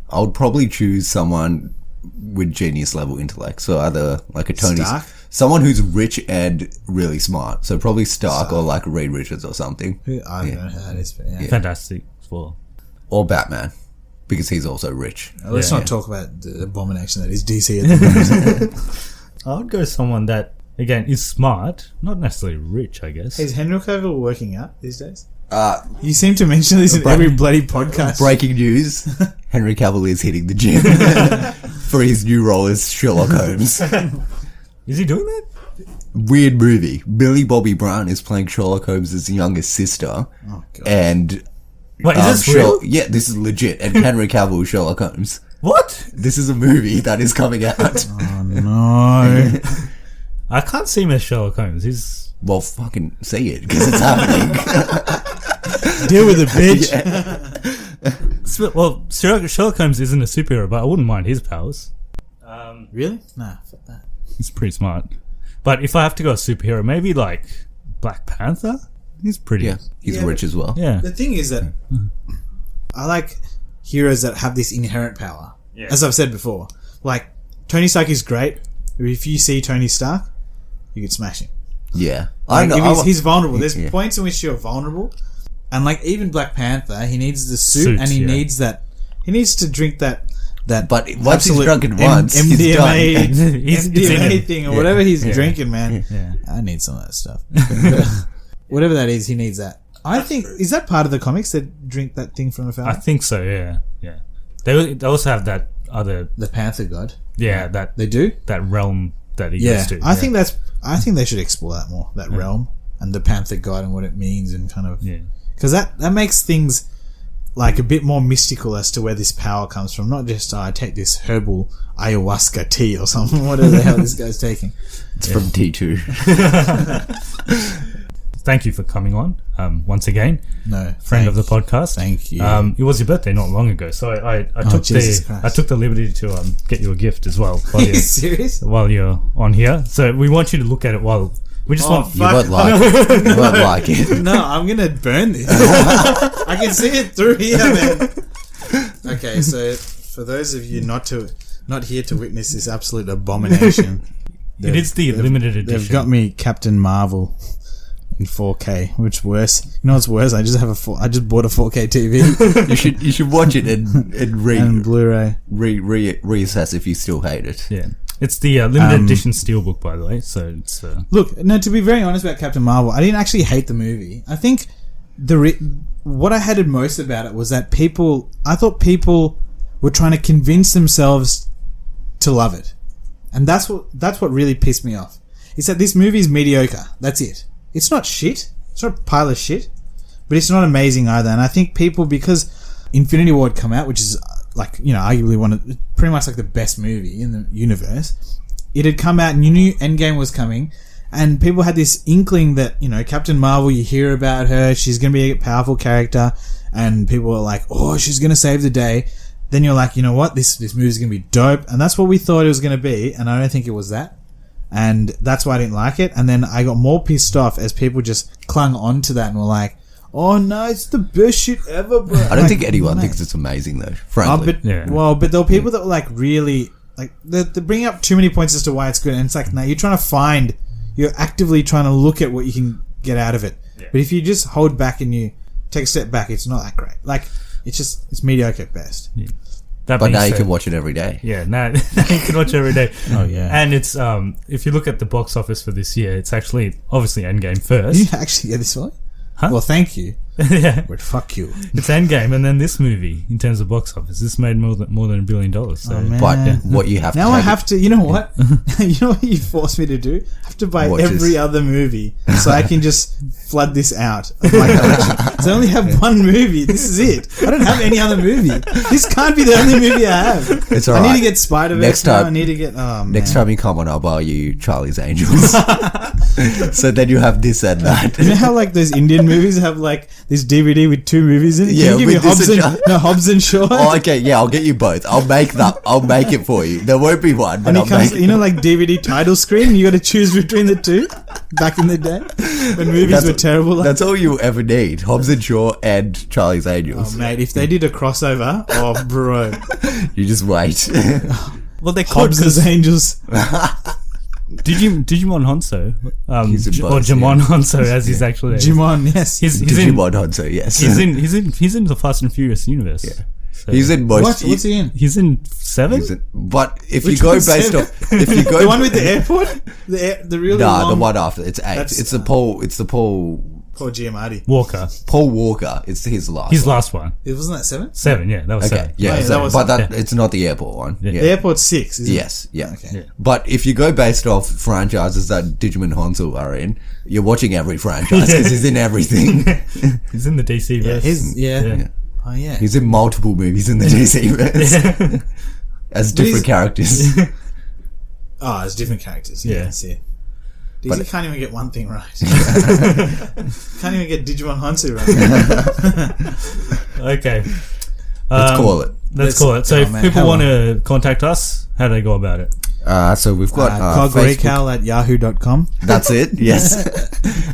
I would probably choose someone with genius level intellect. So either like a Tony Stark? someone who's rich and really smart. So probably Stark or like Reed Richards or something. I don't know who that is, but yeah. Fantastic Four. Or Batman. Because he's also rich. Let's not talk about the abomination that is DC at the moment. I would go someone that, again, is smart, not necessarily rich, I guess. Is Henry Cavill working out these days? You seem to mention this in every bloody podcast. Breaking news. Henry Cavill is hitting the gym for his new role as Sherlock Holmes. Is he doing that? Weird movie. Millie Bobby Brown is playing Sherlock Holmes' younger sister. Oh, God. And Wait, is this real? yeah, this is legit. And Henry Cavill is Sherlock Holmes. What? This is a movie that is coming out. Oh, no. I can't see him as Sherlock Holmes. He's... Well, fucking see it, because it's happening. Deal with it, bitch. Well, Sherlock Holmes isn't a superhero, but I wouldn't mind his powers. Really? Nah, fuck that. He's pretty smart. But if I have to go a superhero, maybe like Black Panther? He's pretty... Yeah, he's rich as well. Yeah. The thing is that I like heroes that have this inherent power. Yeah. As I've said before. Like, Tony Stark is great. If you see Tony Stark, you could smash him. Yeah. Like, I know. he's vulnerable. There's Yeah. points in which you're vulnerable. And like, even Black Panther, he needs the suit Suits, and he yeah. needs that. He needs to drink that But once he's absolute drunken once, he's MDMA, done. It's in MDMA him. thing or whatever he's drinking, man. Yeah. I need some of that stuff. Whatever that is, he needs that. I think, is that part of the comics that drink that thing from the I fountain? think so, yeah. Yeah. They also have that other... The Panther God. Yeah, that They do? that realm that he Yeah. used to. I think they should explore that more, that realm and the Panther God and what it means and kind of... Yeah. Because that makes things like a bit more mystical as to where this power comes from. Not just, I take this herbal ayahuasca tea or something, whatever the hell this guy's taking. It's from T2. Thank you for coming on once again. No. Friend of the podcast. Thank you. It was your birthday not long ago, so I took Jesus Christ. I took the liberty to get you a gift as well Are you serious? while you're on here. So we want you to look at it while we just want You won't like it. You won't like it. No, I'm gonna burn this. I can see it through here, man. Okay, so for those of you not here to witness this absolute abomination, it is the limited edition. they've got me Captain Marvel in 4K. Which worse? You know what's worse? I just bought a 4K TV You should watch it and and Blu-ray. reassess if you still hate it. Yeah, it's the limited edition steelbook, by the way. So it's Look, no, to be very honest about Captain Marvel, I didn't actually hate the movie. I think what I hated most about it was that I thought people were trying to convince themselves to love it. And that's what really pissed me off. Is that this movie is mediocre. That's it. It's not shit. It's not a pile of shit. But it's not amazing either. And I think people, because Infinity War had come out, which is like, you know, arguably pretty much like the best movie in the universe. It had come out and you knew Endgame was coming. And people had this inkling that, you know, Captain Marvel, you hear about her, she's going to be a powerful character. And people were like, oh, she's going to save the day. Then you're like, you know what, this movie's going to be dope. And that's what we thought it was going to be. And I don't think it was that. And that's why I didn't like it. And then I got more pissed off as people just clung on to that and were like, oh no, it's the best shit ever, bro. I don't think anyone thinks it's amazing though, frankly. But there were people that were like really, like, they're bringing up too many points as to why it's good. And it's like, no, you're actively trying to look at what you can get out of it. Yeah. But if you just hold back and you take a step back, it's not that great. Like, it's mediocre at best. yeah. But now you can watch it every day. Yeah, now you can watch it every day. Oh yeah. And it's if you look at the box office for this year, it's actually obviously Endgame first. Did you actually get this one? Huh? Well, thank you. Yeah. But fuck you. It's Endgame, and then this movie in terms of box office, this made more than $1 billion. So Oh, man. But what you have to Now I take have to, you know what? You know what you forced me to do? I have to buy Watch every this. other movie so I can just flood this out of my collection. So I only have one movie. This is it. I don't have any other movie. This can't be the only movie I have. It's I alright. need to get Spider-Man. Next time- I need to get... Oh, man. Next time you come on, I'll buy you Charlie's Angels. So then you have this and that. You know how like those Indian movies have like this DVD with 2 movies in it? Yeah, Can you give me with this Hobbs and Shaw? Oh, okay, yeah, I'll get you both. I'll make it for you. There won't be one, but And I'll it comes, make it. you know, like DVD title screen. You got to choose between the 2. Back in the day, when movies were terrible. Like, That's all you ever need. Hobbs and Shaw and Charlie's Angels. oh, mate, if they did a crossover, oh, bro, You just wait. Well, they called Hobbs' Angels. Digimon Honso, He's in or both, Jamon Honso as his actual name. Jimon, yes. He's in Digimon Honso, yes. he's in the Fast and Furious universe. Yeah. So He's in most. What's he in? He's in 7. But if Which you go one's based 7? off, if you go The one with the airport? The really nah, long... the one after it's 8. That's- It's the Paul Poor Giamatti. Walker. Paul Walker. It's his last. His one. last one. It wasn't that 7? 7, yeah, that was Okay, 7. yeah, Oh, yeah, so- that was- but it's not the airport one. Yeah. Yeah. The airport's 6, isn't Yes, yeah. Okay. Yeah. But if you go based off franchises that Digimon Honso are in, you're watching every franchise because he's in everything. He's in the DC it? verse. Yeah. Oh, yeah. He's in multiple movies in the DC verse as different characters. Oh, it's different characters. Yeah. Yeah, that's it. DC But- can't even get one thing right. Can't even get Digimon Hansu right. Okay. Let's call it. Let's call it. So oh, if man, people how want to contact us, how do they go about it? So we've got Facebook. cogrecal@yahoo.com. That's it. Yes.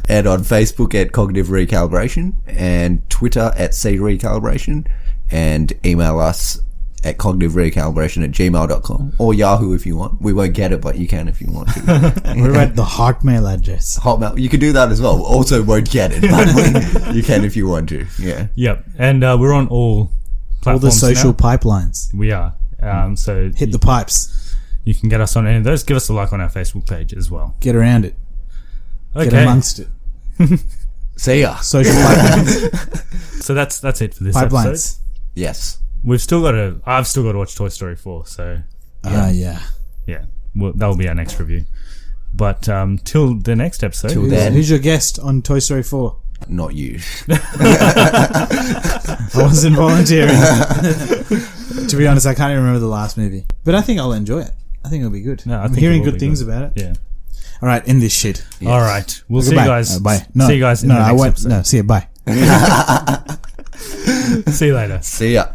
And on Facebook at Cognitive Recalibration, and Twitter at C Recalibration, and email us at cognitiverecalibration@gmail.com or Yahoo if you want. We won't get it, but you can if you want to. We're at the Hotmail address. Hotmail, you can do that as well. Also won't get it, but you can if you want to. Yeah. Yep. And we're on all All the platforms social now. pipelines. We are. So Hit the pipes. you can get us on any of those. Give us a like on our Facebook page as well. Get around it. Okay. Get amongst it. See ya. Social pipelines. So that's it for this episode. Pipelines. Yes. I've still got to watch Toy Story 4. So Yeah. yeah, that'll be our next review. But till the next episode. Till then. Who's your guest on Toy Story 4? Not you. I wasn't volunteering. To be honest, I can't even remember the last movie. But I think I'll enjoy it. I think it'll be good. No, I I'm think hearing it will good be things good. about it. Yeah. All right, end this shit. Yes. All right. We'll see you Goodbye. guys. Bye. No, See you guys in no, the I next won't. episode. No, see you. Bye. See you later. See ya.